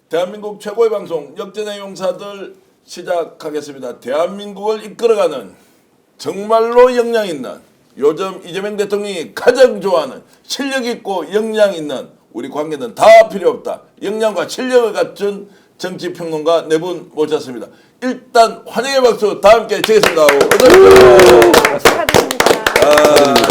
대한민국 최고의 방송 역전의 용사들 시작하겠습니다. 대한민국을 이끌어가는 정말로 역량 있는, 요즘 이재명 대통령이 가장 좋아하는 실력 있고 역량 있는, 우리 관계는 다 필요 없다, 역량과 실력을 갖춘 정치평론가 네 분 모셨습니다. 일단 환영의 박수 다 함께 치겠습니다. 축하드립니다.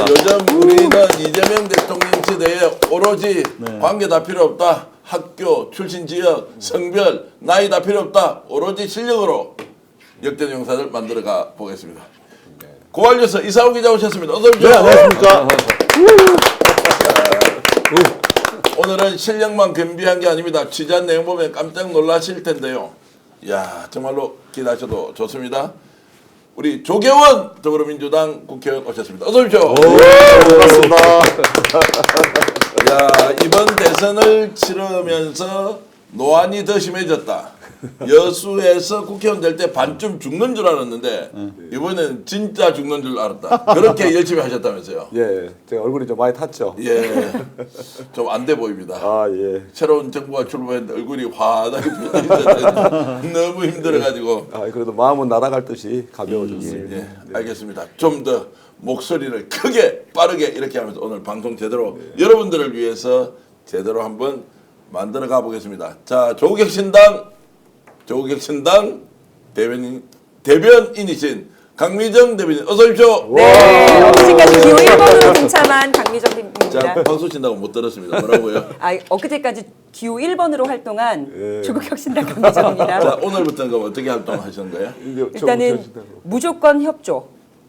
요즘 우리는 이재명 대통령 시대에 오로지 관계 다 필요 없다, 학교, 출신 지역, 성별, 나이 다 필요 없다, 오로지 실력으로 역전 용사들 만들어가 보겠습니다. 고발뉴스 이상호 기자 오셨습니다. 어서 오십시오. 네, 안녕하십니까. 오늘은 실력만 겸비한 게 아닙니다. 취재한 내용 보면 깜짝 놀라실 텐데요. 이야, 정말로 기대하셔도 좋습니다. 우리 조계원 더불어민주당 국회의원 오셨습니다. 어서 오십시오. 반갑습니다. 야, 이번 대선을 치르면서 노안이 더 심해졌다. 여수에서 국회의원 될 때 반쯤 죽는 줄 알았는데 이번에는 진짜 죽는 줄 알았다. 그렇게 열심히 하셨다면서요. 예, 제가 얼굴이 좀 많이 탔죠. 예, 좀 안 돼 보입니다. 아, 예. 새로운 정부가 출범했는데 얼굴이 환하게 변했는데 너무 힘들어가지고. 아, 그래도 마음은 날아갈 듯이 가벼워졌습니다. 예, 알겠습니다. 좀 더 목소리를 크게 빠르게 이렇게 하면서 오늘 방송 제대로 여러분들을 위해서 제대로 한번 만들어 가보겠습니다. 자, 조국혁신당 대변인이신 강미정 대변인 어서 오십시오. 네, 엊그제까지 기호 1번으로 동참한 강미정 자, 대변인입니다. 박수 친다고 못 들었습니다. 뭐라고요? 엊그제까지 기호 1번으로 활동한 예. 조국혁신당 강미정입니다. 자, 오늘부터는 그럼 어떻게 활동하시는 거예요? 일단은 무조건 협조,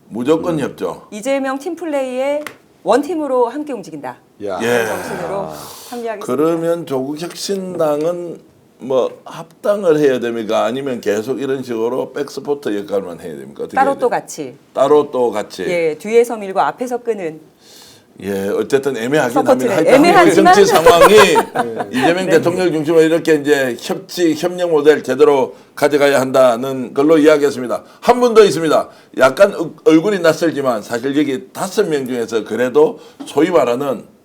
무조건 협조. 이재명 팀플레이에 원팀으로 함께 움직인다. 야. 예. 정신으로 합리하겠습니다. 그러면 조국혁신당은 뭐 합당을 해야 됩니까? 아니면 계속 이런 식으로 백스포트 역할만 해야 됩니까? 어떻게 따로 해야 또 돼요? 같이. 따로 또 같이. 예, 뒤에서 밀고 앞에서 끄는. 예, 어쨌든 애매하긴 서포트를. 합니다. 하여튼 애매하지만. 정치 상황이 이재명 대통령 중심으로 이렇게 이제 협력 모델 제대로 가져가야 한다는 걸로 이야기했습니다. 한 분 더 있습니다. 약간 얼굴이 낯설지만 사실 여기 5명 중에서 그래도 소위 말하는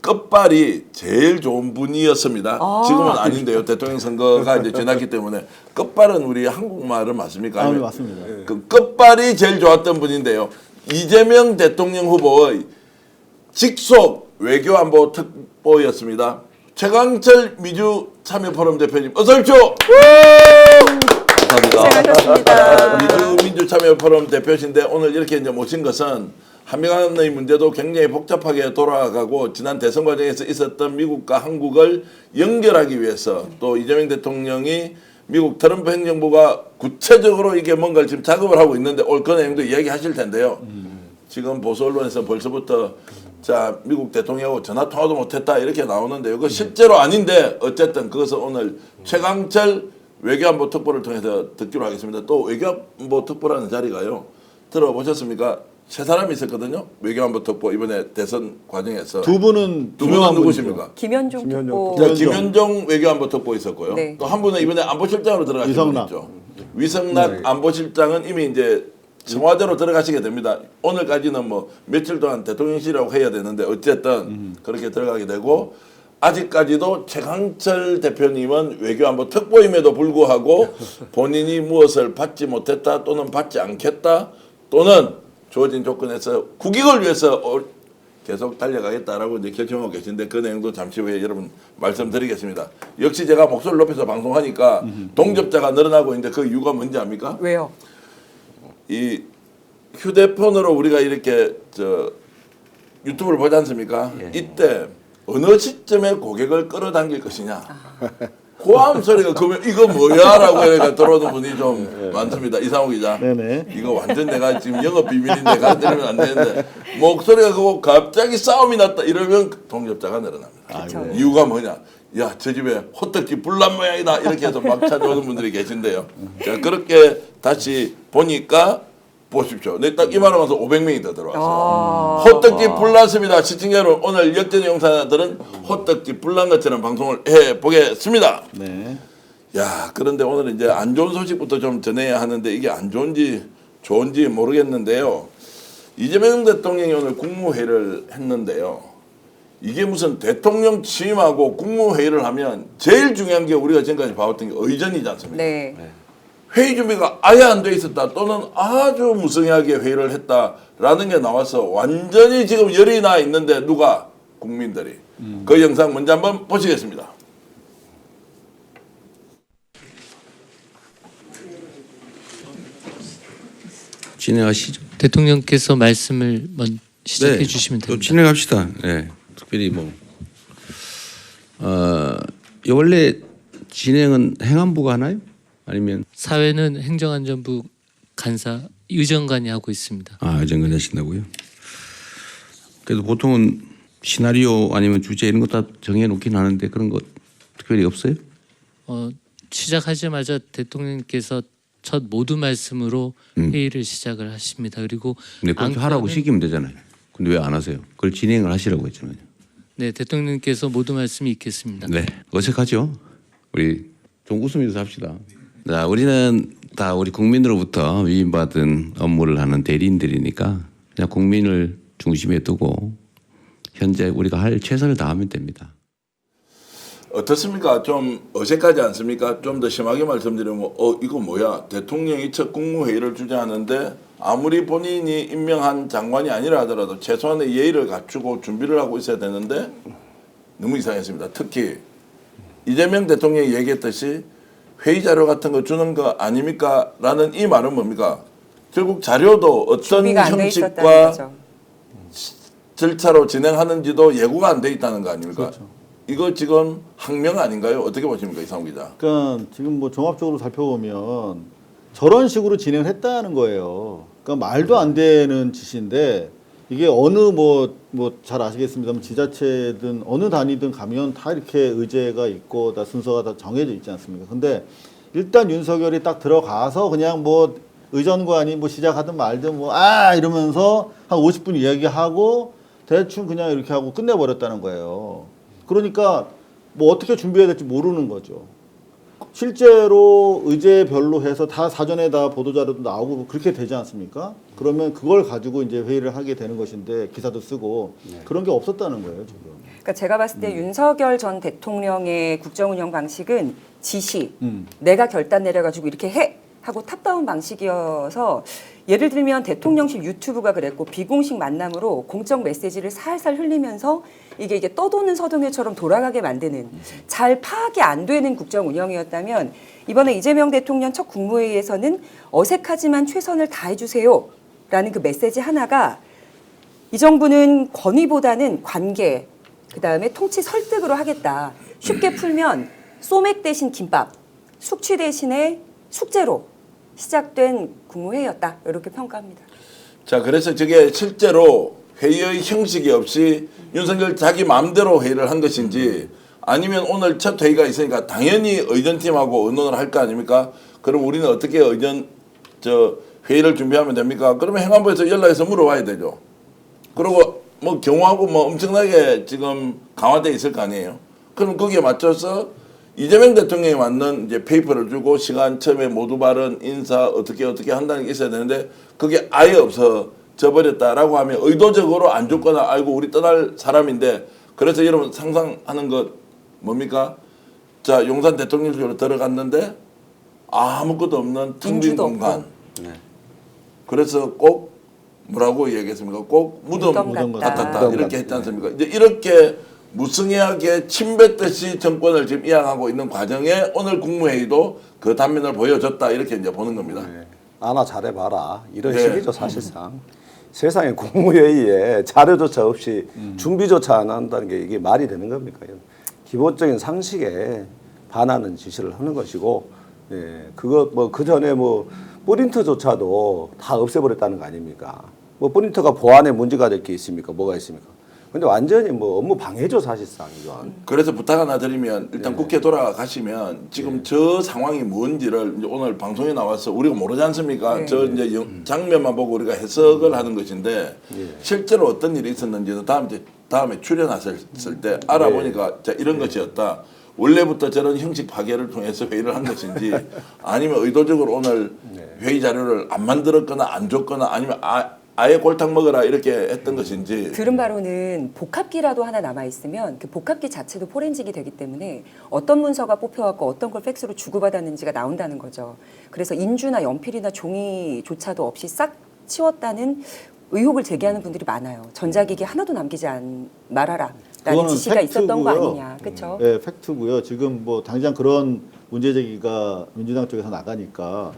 끝발이 제일 좋은 분이었습니다. 지금은 아닌데요. 대통령 선거가 이제 지났기 때문에. 끝발은 우리 한국말은 맞습니까? 아, 네, 맞습니다. 그 끝발이 제일 좋았던 분인데요. 이재명 대통령 후보의 직속 외교안보 특보였습니다. 최강철 미주 참여포럼 대표님 어서 오십시오. 감사합니다. 고생하셨습니다. 미주 민주참여포럼 대표신데 오늘 이렇게 이제 모신 것은 한미간의 문제도 굉장히 복잡하게 돌아가고 지난 대선 과정에서 있었던 미국과 한국을 연결하기 위해서, 또 이재명 대통령이 미국 트럼프 행정부가 구체적으로 이게 뭔가를 지금 작업을 하고 있는데 오늘 그 내용도 이야기하실 텐데요. 지금 보수 언론에서 벌써부터 자, 미국 대통령하고 전화 통화도 못했다 이렇게 나오는데 이거 실제로 아닌데 어쨌든 그것을 오늘 최강철 외교안보 특보를 통해서 듣기로 하겠습니다. 또 외교안보 특보라는 자리가요, 들어보셨습니까? 세 사람이 있었거든요. 외교안보 특보 이번에 대선 과정에서. 두 분은 두 분은 누구십니까? 김현종 특보. 자, 김현종 외교안보 특보 있었고요. 네. 또 한 분은 이번에 안보실장으로 들어가신 분 위성락. 있죠. 위성락 안보실장은 이미 이제 청와대로 들어가시게 됩니다. 오늘까지는 뭐 며칠 동안 대통령실이라고 해야 되는데 어쨌든 그렇게 들어가게 되고, 아직까지도 최강철 대표님은 외교안보 특보임에도 불구하고 본인이 무엇을 받지 못했다 또는 받지 않겠다 또는 주어진 조건에서 국익을 위해서 계속 달려가겠다라고 이제 결정하고 계신데 그 내용도 잠시 후에 여러분 말씀드리겠습니다. 역시 제가 목소리를 높여서 방송하니까 동접자가 늘어나고 있는데 그 이유가 뭔지 압니까? 왜요? 이 휴대폰으로 우리가 이렇게 유튜브를 보지 않습니까? 이때 어느 시점에 고객을 끌어당길 것이냐. 고함 소리가 그러면 이거 뭐야라고 해가 들어오는 분이 좀 많습니다. 이상호 기자. 네네. 이거 완전 내가 지금 영업 비밀인데 가르치면 안 되는데 목소리가 그거 갑자기 싸움이 났다 이러면 동접자가 늘어납니다. 그쵸. 이유가 뭐냐? 야, 저 집에 호떡집 불난 모양이다 이렇게 해서 막 찾아오는 분들이 계신데요. 자, 그렇게 다시 보니까 보십시오. 내 딱 이 말하면서 500명이 더 들어왔어요. 호떡집 불났습니다. 시청자 여러분, 오늘 역전 용사들은 호떡집 불난 것처럼 방송을 해보겠습니다. 네. 야, 그런데 오늘 이제 안 좋은 소식부터 좀 전해야 하는데 이게 안 좋은지 좋은지 모르겠는데요. 이재명 대통령이 오늘 국무회의를 했는데요. 이게 무슨 대통령 취임하고 국무회의를 하면 제일 중요한 게 우리가 지금까지 봐왔던 게 의전이지 않습니까? 네. 회의 준비가 아예 안 돼 있었다 또는 아주 무성의하게 회의를 했다라는 게 나와서 완전히 지금 열이 나 있는데 누가? 국민들이. 그 영상 먼저 한번 보시겠습니다. 진행하시죠. 대통령께서 말씀을 시작해 네, 주시면 또 됩니다. 진행합시다. 네, 특별히 뭐 원래 진행은 행안부가 하나요? 아니면 사회는 행정안전부 간사 의정관이 하고 있습니다. 정관 하신다고요? 그래도 보통은 시나리오 아니면 주제 이런 거 다 정해놓긴 하는데 그런 거 특별히 없어요? 시작하자마자 대통령께서 첫 모두 말씀으로 회의를 시작을 하십니다. 그리고 근데 그렇게 하라고 안건은- 시키면 되잖아요. 근데 왜 안 하세요? 그걸 진행을 하시라고 했잖아요. 네, 대통령께서 모두 말씀이 있겠습니다. 네, 어색하죠? 우리 좀 웃으면서 합시다. 자, 우리는 다 우리 국민으로부터 위임받은 업무를 하는 대리인들이니까 그냥 국민을 중심에 두고 현재 우리가 할 최선을 다하면 됩니다. 어떻습니까? 좀 어색하지 않습니까? 좀 더 심하게 말씀드리면 이거 뭐야? 대통령이 첫 국무회의를 주재하는데 아무리 본인이 임명한 장관이 아니라 하더라도 최소한의 예의를 갖추고 준비를 하고 있어야 되는데 너무 이상했습니다. 특히 이재명 대통령이 얘기했듯이 회의 자료 같은 거 주는 거 아닙니까? 라는 이 말은 뭡니까? 결국 자료도 어떤 준비가 안 돼 있었다는 형식과 거죠. 절차로 진행하는지도 예고가 안 돼 있다는 거 아닙니까? 그렇죠. 이거 지금 항명 아닌가요? 어떻게 보십니까, 이상훈 기자? 그러니까 지금 뭐 종합적으로 살펴보면 저런 식으로 진행을 했다는 거예요. 그러니까 말도 안 되는 짓인데 이게 어느 뭐 잘 아시겠습니다만 지자체든 어느 단위든 가면 다 이렇게 의제가 있고 다 순서가 다 정해져 있지 않습니까? 근데 일단 윤석열이 딱 들어가서 그냥 뭐 의전관이 뭐 시작하든 말든 뭐 이러면서 한 50분 이야기하고 대충 그냥 이렇게 하고 끝내버렸다는 거예요. 그러니까 뭐 어떻게 준비해야 될지 모르는 거죠. 실제로 의제별로 해서 다 사전에 다 보도자료도 나오고 그렇게 되지 않습니까? 그러면 그걸 가지고 이제 회의를 하게 되는 것인데 기사도 쓰고 그런 게 없었다는 거예요, 지금. 그러니까 제가 봤을 때 윤석열 전 대통령의 국정운영 방식은 지시, 내가 결단 내려가지고 이렇게 해 하고 탑다운 방식이어서 예를 들면 대통령실 유튜브가 그랬고 비공식 만남으로 공적 메시지를 살살 흘리면서 이게 떠도는 서동요처럼 돌아가게 만드는 잘 파악이 안 되는 국정 운영이었다면 이번에 이재명 대통령 첫 국무회의에서는 어색하지만 최선을 다해 주세요라는 그 메시지 하나가 이 정부는 권위보다는 관계 그다음에 통치 설득으로 하겠다. 쉽게 풀면 소맥 대신 김밥, 숙취 대신에 숙제로 시작된 국무회의였다. 이렇게 평가합니다. 자, 그래서 저게 실제로 회의의 형식이 없이 윤석열 자기 마음대로 회의를 한 것인지 아니면 오늘 첫 회의가 있으니까 당연히 의전팀하고 의논을 할 거 아닙니까? 그럼 우리는 어떻게 회의를 준비하면 됩니까? 그러면 행안부에서 연락해서 물어봐야 되죠. 그리고 뭐 경호하고 뭐 엄청나게 지금 강화돼 있을 거 아니에요. 그럼 거기에 맞춰서 이재명 대통령이 맞는 이제 페이퍼를 주고 시간 처음에 모두 발언 인사 어떻게 한다는 게 있어야 되는데 그게 아예 없어져 버렸다라고 하면 의도적으로 안 줬거나 알고 우리 떠날 사람인데 그래서 여러분 상상하는 것 뭡니까? 자, 용산 대통령실로 들어갔는데 아무것도 없는 텅 빈 인주도 공간. 그래서 꼭 뭐라고 얘기했습니까? 꼭 무덤 같았다 무덤 이렇게 같다. 했지 않습니까? 이제 이렇게 무성의하게 침뱉듯이 정권을 지금 이양하고 있는 과정에 오늘 국무회의도 그 단면을 보여줬다 이렇게 이제 보는 겁니다. 아나 잘해봐라 이런 네. 식이죠 사실상. 세상에 국무회의에 자료조차 없이 준비조차 안 한다는 게 이게 말이 되는 겁니까? 기본적인 상식에 반하는 지시를 하는 것이고, 그거 뭐 그 전에 뭐 프린터조차도 다 없애버렸다는 거 아닙니까? 뭐 프린터가 보안에 문제가 될 게 있습니까? 뭐가 있습니까? 근데 완전히 뭐 업무 방해죠 사실상 이건. 그래서 부탁 하나 드리면 일단 국회 돌아가시면 지금 저 상황이 뭔지를 이제 오늘 방송에 나와서 우리가 모르지 않습니까? 네. 저 이제 장면만 보고 우리가 해석을 하는 것인데 실제로 어떤 일이 있었는지는 다음에 출연하셨을 때 알아보니까 자, 이런 것이었다. 원래부터 저런 형식 파괴를 통해서 회의를 한 것인지 아니면 의도적으로 오늘 회의 자료를 안 만들었거나 안 줬거나 아니면 아예 골탕 먹어라 이렇게 했던 것인지. 들은 바로는 복합기라도 하나 남아 있으면 그 복합기 자체도 포렌식이 되기 때문에 어떤 문서가 뽑혀갖고 어떤 걸 팩스로 주고받았는지가 나온다는 거죠. 그래서 인주나 연필이나 종이조차도 없이 싹 치웠다는 의혹을 제기하는 분들이 많아요. 전자기기 하나도 남기지 말아라 라는 그거는 지시가 있었던 거 팩트고요. 아니냐. 그렇죠? 네, 팩트고요. 지금 뭐 당장 그런 문제 제기가 민주당 쪽에서 나가니까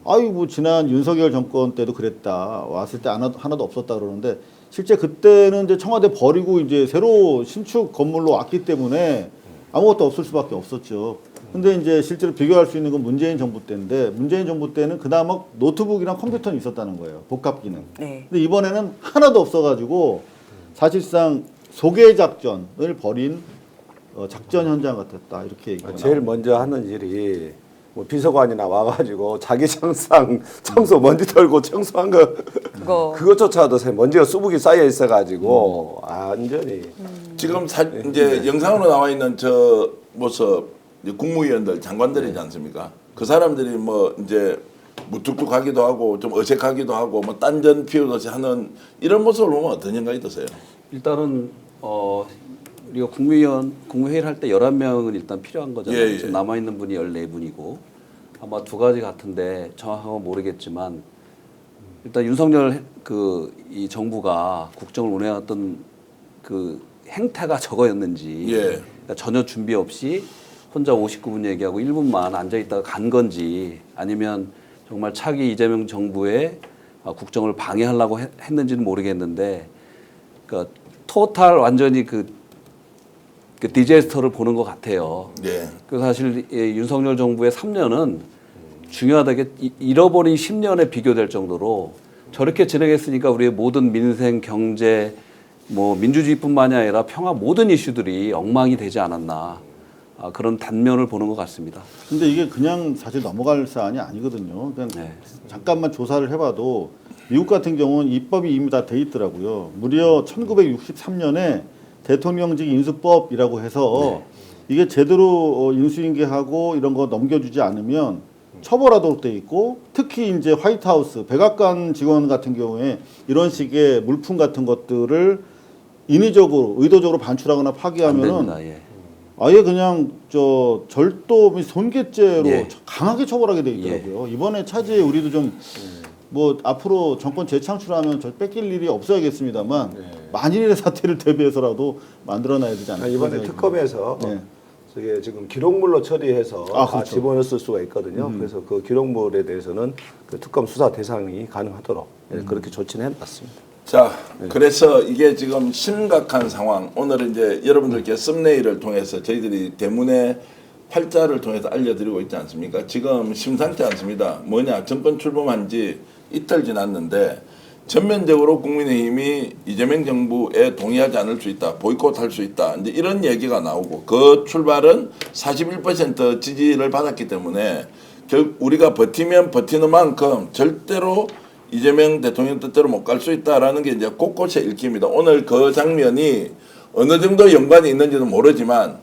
아유 뭐 지난 윤석열 정권 때도 그랬다. 왔을 때 하나도 없었다 그러는데 실제 그때는 이제 청와대 버리고 이제 새로 신축 건물로 왔기 때문에 아무것도 없을 수밖에 없었죠. 근데 이제 실제로 비교할 수 있는 건 문재인 정부 때인데 문재인 정부 때는 그나마 노트북이랑 컴퓨터는 있었다는 거예요. 복합기는. 네. 근데 이번에는 하나도 없어가지고 사실상 소개 작전을 벌인 작전 현장 같았다 이렇게 얘기가 제일 나옵니다. 먼저 하는 일이 뭐 비서관이나 와가지고 자기 청상 청소 먼지 털고 청소한 거 그것조차도 먼지가 수북이 쌓여 있어가지고 완전히 지금 이제 영상으로 나와 있는 저 모습 이제 국무위원들 장관들이지 않습니까? 그 사람들이 뭐 이제 무뚝뚝하기도 하고 좀 어색하기도 하고 뭐 딴전 피우듯이 하는 이런 모습을 보면 어떤 생각이 드세요? 일단은 우리가 국무회의를 할 때 11명은 일단 필요한 거잖아요. 예, 예. 지금 남아 있는 분이 14분이고 아마 두 가지 같은데 정확한 건 모르겠지만 일단 윤석열 이 정부가 국정을 운영했던 그 행태가 저거였는지 예. 그러니까 전혀 준비 없이 혼자 59분 얘기하고 1분만 앉아 있다가 간 건지 아니면 정말 차기 이재명 정부의 국정을 방해하려고 했는지는 모르겠는데 그러니까 토탈 완전히 그 디제스터를 보는 것 같아요. 네. 그 사실 윤석열 정부의 3년은 중요하다게 잃어버린 10년에 비교될 정도로 저렇게 진행했으니까 우리의 모든 민생, 경제, 뭐 민주주의뿐만이 아니라 평화 모든 이슈들이 엉망이 되지 않았나 그런 단면을 보는 것 같습니다. 근데 이게 그냥 사실 넘어갈 사안이 아니거든요. 그러니까 네. 잠깐만 조사를 해봐도 미국 같은 경우는 입법이 이미 다 돼 있더라고요. 무려 1963년에 대통령직 인수법이라고 해서 이게 제대로 인수인계하고 이런 거 넘겨주지 않으면 처벌하도록 돼 있고 특히 이제 화이트하우스 백악관 직원 같은 경우에 이런 식의 물품 같은 것들을 인위적으로 의도적으로 반출하거나 안 파기하면은 됩니다. 예. 아예 그냥 절도 및 손괴죄로 예. 강하게 처벌하게 돼 있더라고요. 이번에 차제에 우리도 좀 뭐 앞으로 정권 재창출하면 저 뺏길 일이 없어야겠습니다만 만일의 사태를 대비해서라도 만들어놔야 되지 않을까. 이번에 특검에서 네. 저게 지금 기록물로 처리해서 다 그렇죠. 집어넣을 수가 있거든요. 그래서 그 기록물에 대해서는 그 특검 수사 대상이 가능하도록 그렇게 조치는 해놨습니다. 자, 그래서 이게 지금 심각한 상황. 오늘은 이제 여러분들께 썸네일을 통해서 저희들이 대문의 활자를 통해서 알려드리고 있지 않습니까? 지금 심상치 않습니다. 뭐냐, 정권 출범한 지 이틀 지났는데 전면적으로 국민의힘이 이재명 정부에 동의하지 않을 수 있다, 보이콧할 수 있다, 이제 이런 얘기가 나오고 그 출발은 41% 지지를 받았기 때문에 결국 우리가 버티면 버티는 만큼 절대로 이재명 대통령 뜻대로 못 갈 수 있다라는 게 이제 곳곳에 읽힙니다. 오늘 그 장면이 어느 정도 연관이 있는지는 모르지만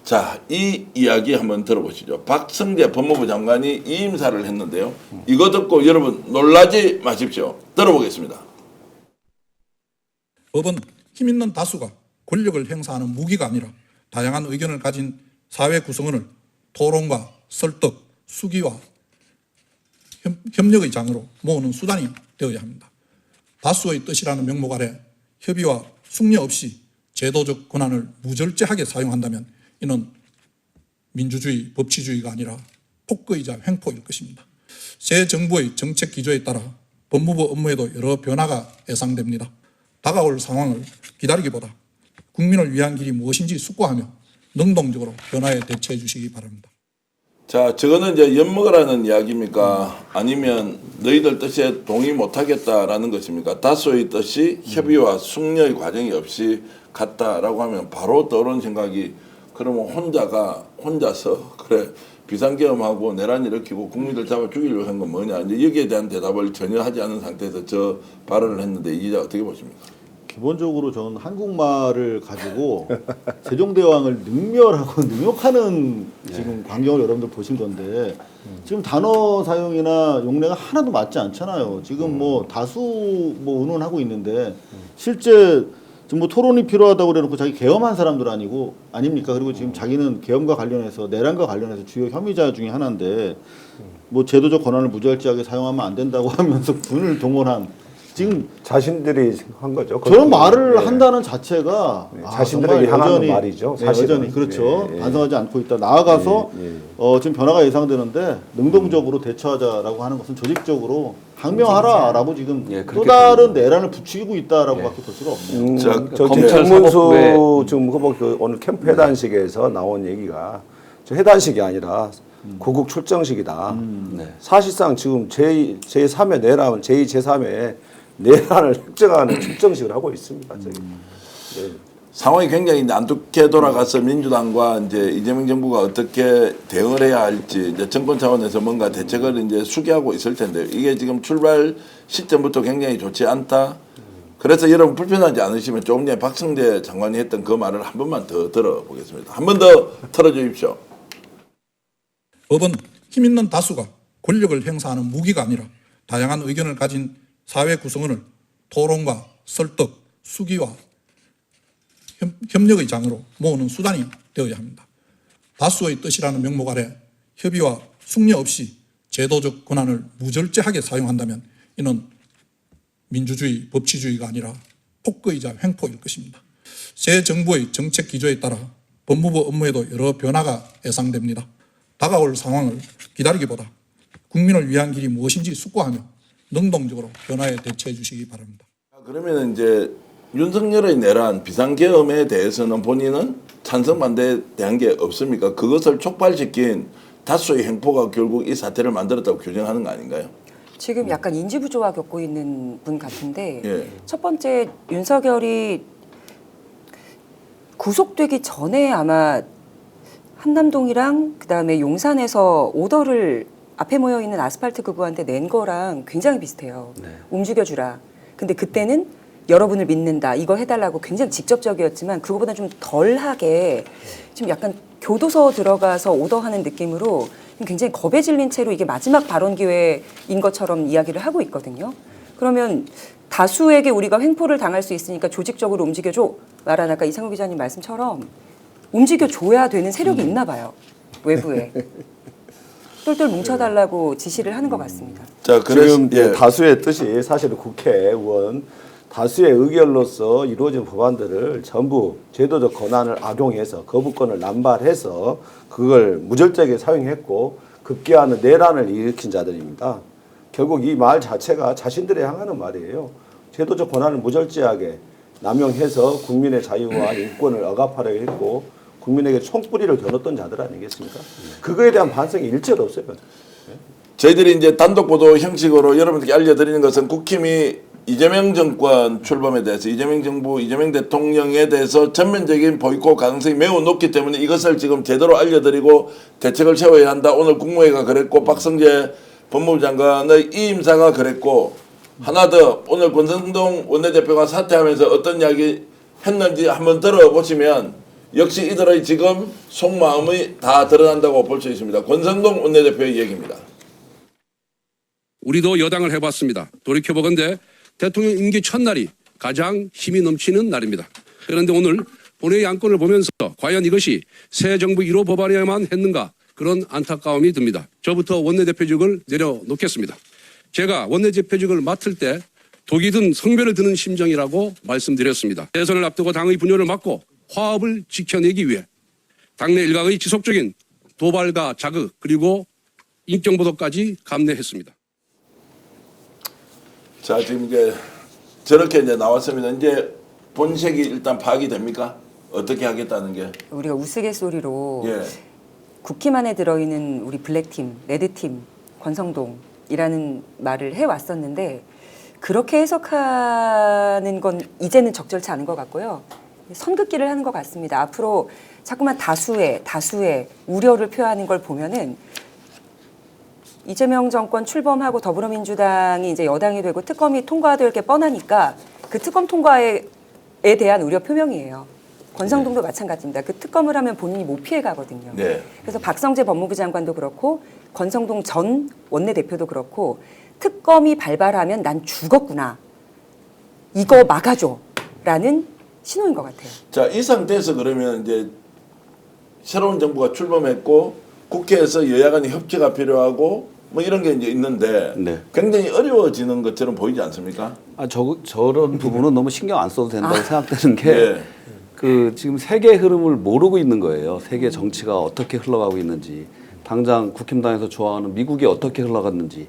자, 이 이야기 한번 들어보시죠. 박성재 법무부 장관이 이 임사를 했는데요. 이거 듣고 여러분 놀라지 마십시오. 들어보겠습니다. 법은 힘 있는 다수가 권력을 행사하는 무기가 아니라 다양한 의견을 가진 사회 구성원을 토론과 설득, 수기와 협력의 장으로 모으는 수단이 되어야 합니다. 다수의 뜻이라는 명목 아래 협의와 숙려 없이 제도적 권한을 무절제하게 사용한다면 이는 민주주의, 법치주의가 아니라 폭거이자 횡포일 것입니다. 새 정부의 정책 기조에 따라 법무부 업무에도 여러 변화가 예상됩니다. 다가올 상황을 기다리기보다 국민을 위한 길이 무엇인지 숙고하며 능동적으로 변화에 대처해 주시기 바랍니다. 자, 저거는 이제 엿먹으라는 이야기입니까? 아니면 너희들 뜻에 동의 못하겠다라는 것입니까? 다수의 뜻이 협의와 숙려의 과정이 없이 갔다라고 하면 바로 떠오르는 생각이 그러면 혼자서 그래 비상계엄하고 내란 일으키고 국민들 잡아 죽이려고 한 건 뭐냐, 이제 여기에 대한 대답을 전혀 하지 않은 상태에서 저 발언을 했는데 이 기자 어떻게 보십니까? 기본적으로 저는 한국말을 가지고 세종대왕을 능멸하고 능욕하는 지금 광경을 여러분들 보신 건데 지금 단어 사용이나 용례가 하나도 맞지 않잖아요. 지금 뭐 다수 뭐 의논하고 있는데 실제 지금 뭐 토론이 필요하다고 그래놓고 자기 계엄한 사람들 아니고 아닙니까? 그리고 지금 자기는 계엄과 관련해서 내란과 관련해서 주요 혐의자 중에 하나인데 뭐 제도적 권한을 무절제하게 사용하면 안 된다고 하면서 군을 동원한 지금 자신들이 한 거죠. 저런 말을 예. 한다는 자체가 네, 아, 자신들에게 정말 향하는 여전히, 말이죠. 네, 사실은. 여전히 그렇죠. 예, 예. 반성하지 않고 있다. 나아가서 예, 예. 지금 변화가 예상되는데 능동적으로 대처하자라고 하는 것은 조직적으로 항명하라라고 지금 예, 또 그렇게 다른 내란을 부추기고 있다라고밖에 볼 수가 없네요. 자, 저 검찰 김문수 사법부의- 지금 후보 그 오늘 캠프 해단식에서 나온 얘기가 저 해단식이 아니라 고국 출정식이다. 네. 사실상 지금 제3회 내란, 제2, 제3회 내란을 획정하는 출정식을 하고 있습니다. 저기. 네. 상황이 굉장히 난독해 돌아가서 민주당과 이제 이재명 정부가 어떻게 대응을 해야 할지 이제 정권 차원에서 뭔가 대책을 이제 수기하고 있을 텐데 이게 지금 출발 시점부터 굉장히 좋지 않다. 그래서 여러분 불편하지 않으시면 조금 전에 박성재 장관이 했던 그 말을 한 번만 더 들어보겠습니다. 한 번 더 틀어주십시오. 법은 힘 있는 다수가 권력을 행사하는 무기가 아니라 다양한 의견을 가진 사회 구성원을 토론과 설득, 수기와 협력의 장으로 모으는 수단이 되어야 합니다. 다수의 뜻이라는 명목 아래 협의와 숙려 없이 제도적 권한을 무절제하게 사용한다면 이는 민주주의, 법치주의가 아니라 폭거이자 횡포일 것입니다. 새 정부의 정책 기조에 따라 법무부 업무에도 여러 변화가 예상됩니다. 다가올 상황을 기다리기보다 국민을 위한 길이 무엇인지 숙고하며 능동적으로 변화에 대처해 주시기 바랍니다. 그러면 이제 윤석열의 내란 비상계엄에 대해서는 본인은 찬성 반대에 대한 게 없습니까? 그것을 촉발시킨 다수의 행포가 결국 이 사태를 만들었다고 규정하는 거 아닌가요? 지금 약간 인지 부조화 겪고 있는 분 같은데 예. 첫 번째 윤석열이 구속되기 전에 아마 한남동이랑 그다음에 용산에서 오더를 앞에 모여 있는 아스팔트 극우한테 낸 거랑 굉장히 비슷해요. 움직여주라. 근데 그때는 여러분을 믿는다. 이거 해달라고 굉장히 직접적이었지만 그거보다 좀 덜하게 지금 약간 교도소 들어가서 오더하는 느낌으로 굉장히 겁에 질린 채로 이게 마지막 발언 기회인 것처럼 이야기를 하고 있거든요. 그러면 다수에게 우리가 횡포를 당할 수 있으니까 조직적으로 움직여줘. 말한 아까 이상우 기자님 말씀처럼 움직여줘야 되는 세력이 있나 봐요. 외부에. 똘똘 뭉쳐달라고 지시를 하는 것 같습니다. 자, 그래서 지금 다수의 뜻이 사실은 국회의원 다수의 의결로서 이루어진 법안들을 전부 제도적 권한을 악용해서 거부권을 남발해서 그걸 무절제하게 사용했고 급기야는 내란을 일으킨 자들입니다. 결국 이 말 자체가 자신들이 향하는 말이에요. 제도적 권한을 무절제하게 남용해서 국민의 자유와 인권을 억압하려고 했고 국민에게 총뿌리를 겨눴던 자들 아니겠습니까? 그거에 대한 반성이 일절 없어요. 저희들이 이제 단독 보도 형식으로 여러분들께 알려드리는 것은 국힘이 이재명 정권 출범에 대해서 이재명 정부, 이재명 대통령에 대해서 전면적인 보이콧 가능성이 매우 높기 때문에 이것을 지금 제대로 알려드리고 대책을 세워야 한다. 오늘 국무회의가 그랬고 박성재 법무부 장관의 이 임사가 그랬고 하나 더 오늘 권성동 원내대표가 사퇴하면서 어떤 이야기 했는지 한번 들어보시면 역시 이들의 지금 속마음이 다 드러난다고 볼 수 있습니다. 권성동 원내대표의 얘기입니다. 우리도 여당을 해봤습니다. 돌이켜보건대 대통령 임기 첫날이 가장 힘이 넘치는 날입니다. 그런데 오늘 본회의 안건을 보면서 과연 이것이 새 정부 1호 법안이야만 했는가 그런 안타까움이 듭니다. 저부터 원내대표직을 내려놓겠습니다. 제가 원내대표직을 맡을 때 독이 든 성별을 드는 심정이라고 말씀드렸습니다. 대선을 앞두고 당의 분열을 막고 화합을 지켜내기 위해 당내 일각의 지속적인 도발과 자극 그리고 인격보도까지 감내했습니다. 자, 지금 이제 저렇게 이제 나왔습니다. 이제 본색이 일단 파악이 됩니까? 어떻게 하겠다는 게? 우리가 우스갯소리로 예. 국힘 안에 들어있는 우리 블랙팀, 레드팀, 권성동이라는 말을 해왔었는데 그렇게 해석하는 건 이제는 적절치 않은 것 같고요. 선긋기를 하는 것 같습니다. 앞으로 자꾸만 다수의 우려를 표하는 걸 보면은 이재명 정권 출범하고 더불어민주당이 이제 여당이 되고 특검이 통과될 게 뻔하니까 그 특검 통과에 특검에 대한 우려 표명이에요. 권성동도 마찬가지입니다. 그 특검을 하면 본인이 못 피해 가거든요. 네. 그래서 박성재 법무부 장관도 그렇고 권성동 전 원내대표도 그렇고 특검이 발발하면 난 죽었구나. 이거 막아줘라는 신호인 것 같아요. 자, 이 상태에서 그러면 이제 새로운 정부가 출범했고 국회에서 여야 간의 협치가 필요하고 뭐 이런 게 이제 있는데 네. 굉장히 어려워지는 것처럼 보이지 않습니까? 저런 부분은 너무 신경 안 써도 된다고 생각되는 게 예. 그 지금 세계 흐름을 모르고 있는 거예요. 세계 정치가 어떻게 흘러가고 있는지, 당장 국힘당에서 좋아하는 미국이 어떻게 흘러갔는지.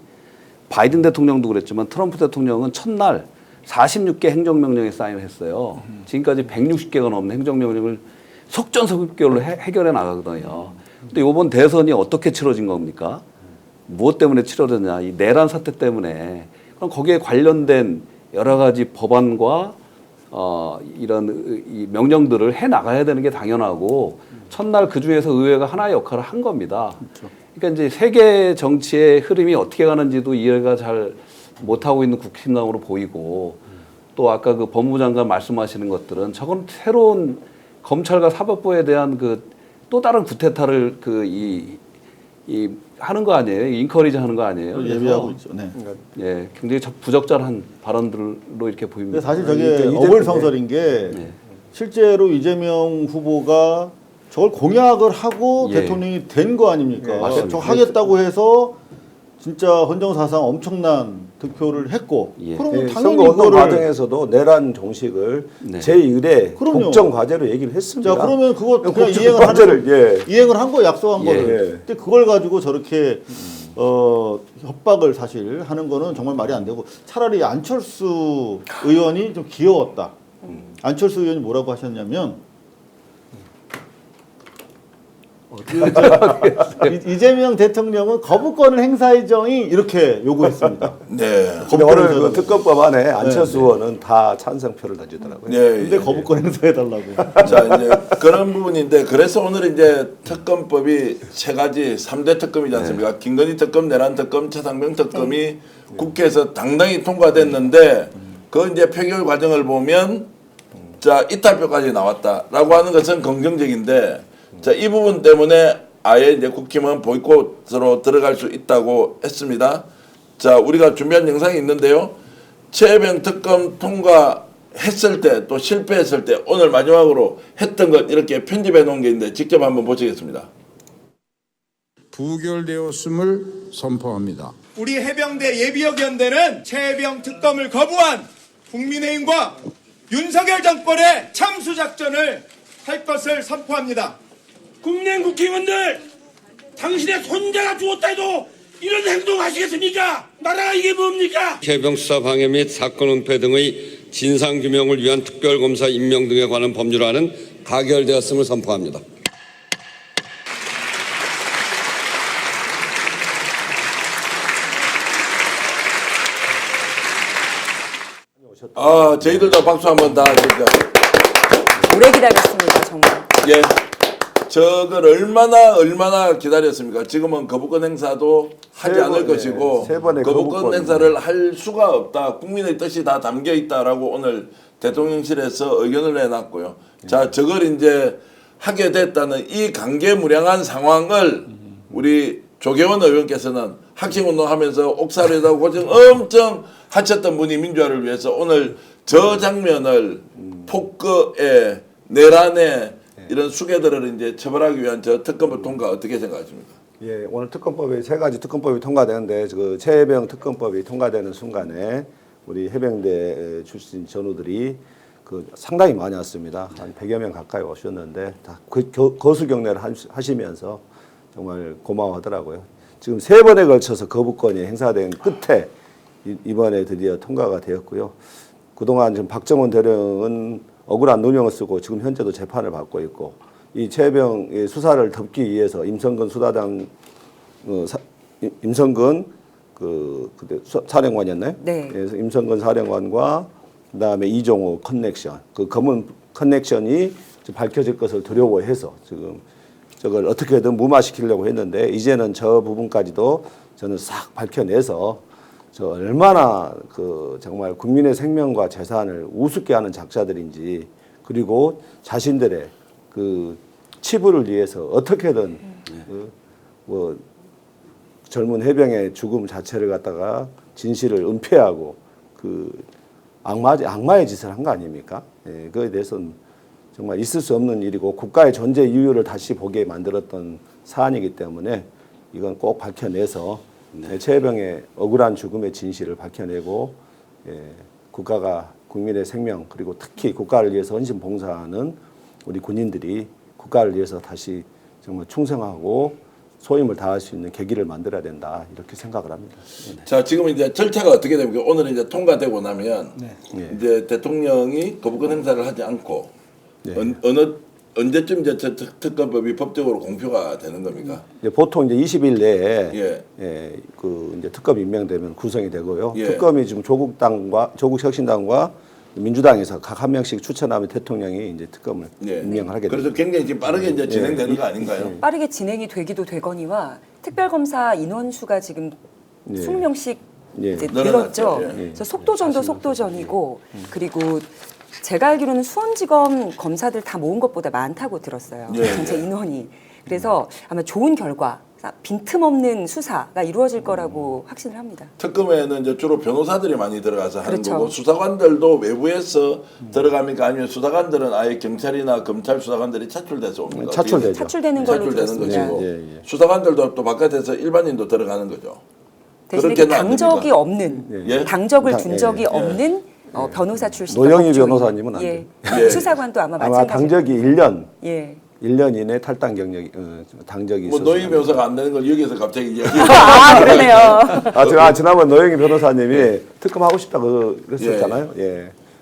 바이든 대통령도 그랬지만 트럼프 대통령은 첫날 46개 행정명령에 사인을 했어요. 지금까지 160개가 넘는 행정명령을 속전속결로 해결해 나가거든요. 근데 이번 대선이 어떻게 치러진 겁니까? 무엇 때문에 치러졌냐? 이 내란 사태 때문에. 그럼 거기에 관련된 여러 가지 법안과 이런 이 명령들을 해 나가야 되는 게 당연하고 첫날 그 중에서 의회가 하나의 역할을 한 겁니다. 그러니까 이제 세계 정치의 흐름이 어떻게 가는지도 이해가 잘 못하고 있는 국힘당으로 보이고 또 아까 그 법무부 장관 말씀하시는 것들은 저건 새로운 검찰과 사법부에 대한 그 또 다른 구태타를 하는 거 아니에요? 인커리지 하는 거 아니에요? 예비하고 있죠. 네. 예, 굉장히 부적절한 발언들로 이렇게 보입니다. 근데 사실 저게 어불성설인 게 네. 실제로 이재명 후보가 저걸 공약을 하고 예. 대통령이 된 거 아닙니까? 맞습니다. 저 하겠다고 해서 진짜 헌정사상 엄청난 득표를 했고 예. 그러면 네, 당연히 선거운동 그거를 과정에서도 내란 정식을 네. 제1회 그럼요. 국정 과제로 얘기를 했습니다. 자 그러면 그거 그냥 국정 이행을 과제를 이행을 한 거 약속한 예. 거를. 예. 근데 그걸 가지고 저렇게 협박을 사실 하는 거는 정말 말이 안 되고 차라리 안철수 의원이 좀 귀여웠다. 안철수 의원이 뭐라고 하셨냐면 이재명 대통령은 거부권을 행사의 정의 이렇게 요구했습니다. 네. 근데 오늘 그 특검법안에 안철수 의원은 다 찬성표를 던지더라고요. 네. 근데 거부권 행사해달라고. 자, 이제 그런 부분인데 그래서 오늘 이제 특검법이 세 가지 3대 특검이지 않습니까? 김건희 특검, 내란 특검, 최상병 특검이 국회에서 당당히 통과됐는데 그 이제 표결 과정을 보면 자, 이탈표까지 나왔다라고 하는 것은 긍정적인데 자, 이 부분 때문에 아예 이제 국힘은 보이콧으로 들어갈 수 있다고 했습니다. 자, 우리가 준비한 영상이 있는데요. 최혜병 특검 통과했을 때 또 실패했을 때 오늘 마지막으로 했던 것 이렇게 편집해 놓은 게 있는데 직접 한번 보시겠습니다. 부결되었음을 선포합니다. 우리 해병대 예비역연대는 최혜병 특검을 거부한 국민의힘과 윤석열 정권의 참수작전을 할 것을 선포합니다. 국내 국회의원들, 당신의 손자가 죽었다 해도 이런 행동하시겠습니까? 나라가 이게 뭡니까? 해병 수사 방해 및 사건 은폐 등의 진상 규명을 위한 특별검사 임명 등에 관한 법률안은 가결되었음을 선포합니다. 아, 저희들도 박수 한번 다 드릴까요? 오래 기다렸습니다, 정말. 예. 저걸 얼마나 기다렸습니까? 지금은 거부권 행사도 하지 않을 것이고 세 번의 거부권 거부권. 행사를 할 수가 없다. 국민의 뜻이 다 담겨 있다라고 오늘 대통령실에서 의견을 내놨고요. 자, 저걸 이제 하게 됐다는 이 강개무량한 상황을 우리 조계원 의원께서는 학생운동하면서 옥살이라고 고생 엄청 하셨던 분이 민주화를 위해서 오늘 저 장면을 폭거에 내란에 이런 수괴들을 이제 처벌하기 위한 저 특검법 통과 어떻게 생각하십니까? 예, 오늘 특검법이 세 가지 특검법이 통과되는데 그 최혜병 특검법이 통과되는 순간에 우리 해병대 출신 전우들이 그 상당히 많이 왔습니다. 한 100여 명 가까이 오셨는데 다 거수 경례를 하시면서 정말 고마워하더라고요. 지금 세 번에 걸쳐서 거부권이 행사된 끝에 이번에 드디어 통과가 되었고요. 그동안 지금 박정원 대령은 억울한 누명을 쓰고 지금 현재도 재판을 받고 있고 이 최혜병 수사를 덮기 위해서 임성근 수사장 임성근 그때 사령관이었나요? 네. 그래서 임성근 사령관과 그다음에 이종호 커넥션 그 검은 커넥션이 밝혀질 것을 두려워해서 지금 저걸 어떻게든 무마시키려고 했는데 이제는 저 부분까지도 저는 싹 밝혀내서 저 얼마나 그 정말 국민의 생명과 재산을 우습게 하는 작자들인지, 그리고 자신들의 그 치부를 위해서 어떻게든 뭐 젊은 해병의 죽음 자체를 갖다가 진실을 은폐하고 그 악마의 짓을 한 거 아닙니까? 예, 그에 대해서는 정말 있을 수 없는 일이고 국가의 존재 이유를 다시 보게 만들었던 사안이기 때문에 이건 꼭 밝혀내서 최해병의 억울한 죽음의 진실을 밝혀내고, 국가가 국민의 생명 그리고 특히 국가를 위해서 헌신 봉사하는 우리 군인들이 국가를 위해서 다시 정말 충성하고 소임을 다할 수 있는 계기를 만들어야 된다, 이렇게 생각을 합니다. 자, 지금 이제 절차가 어떻게 됩니까? 오늘 이제 통과되고 나면 이제 대통령이 거부권 행사를 하지 않고 언제쯤 이제 특검법이 법적으로 공표가 되는 겁니까? 보통 이제 20일 내에 그 이제 특검 임명되면 구성이 되고요. 특검이 지금 조국혁신당과 민주당에서 각 한 명씩 추천하면 대통령이 이제 특검을 임명을 하게 됩니다. 그래서 굉장히 지금 빠르게 이제 진행되는 거 아닌가요? 빠르게 진행이 되기도 되거니와 특별검사 인원수가 지금 20명씩 이제 늘었죠. 그래서 속도전도 속도전이고, 그리고 제가 알기로는 수원지검 검사들 다 모은 것보다 많다고 들었어요. 전체 인원이. 그래서 아마 좋은 결과, 빈틈없는 수사가 이루어질 거라고 확신을 합니다. 특검에는 이제 주로 변호사들이 많이 들어가서 하는 그렇죠. 거고, 수사관들도 외부에서 들어갑니까? 아니면 수사관들은 아예 경찰이나 검찰 수사관들이 차출돼서 옵니까? 차출되죠. 차출되는 걸로 차출되는 들었습니다. 것이고, 수사관들도 또 바깥에서 일반인도 들어가는 거죠. 대신에 그렇게는 안 당적이 됩니까? 없는, 당적을 둔 적이 없는 변호사 출신. 노영희 변호사님은 안 돼요. 수사관도 아마 아마 마찬가지로. 당적이 1년. 예. 1년 이내 탈당 경력이 당적이 뭐 있어서. 노영희 변호사가 안 되는 걸 여기서 갑자기 이야기. 그러네요. 지난번 노영희 변호사님이 특검하고 싶다고 그랬었잖아요.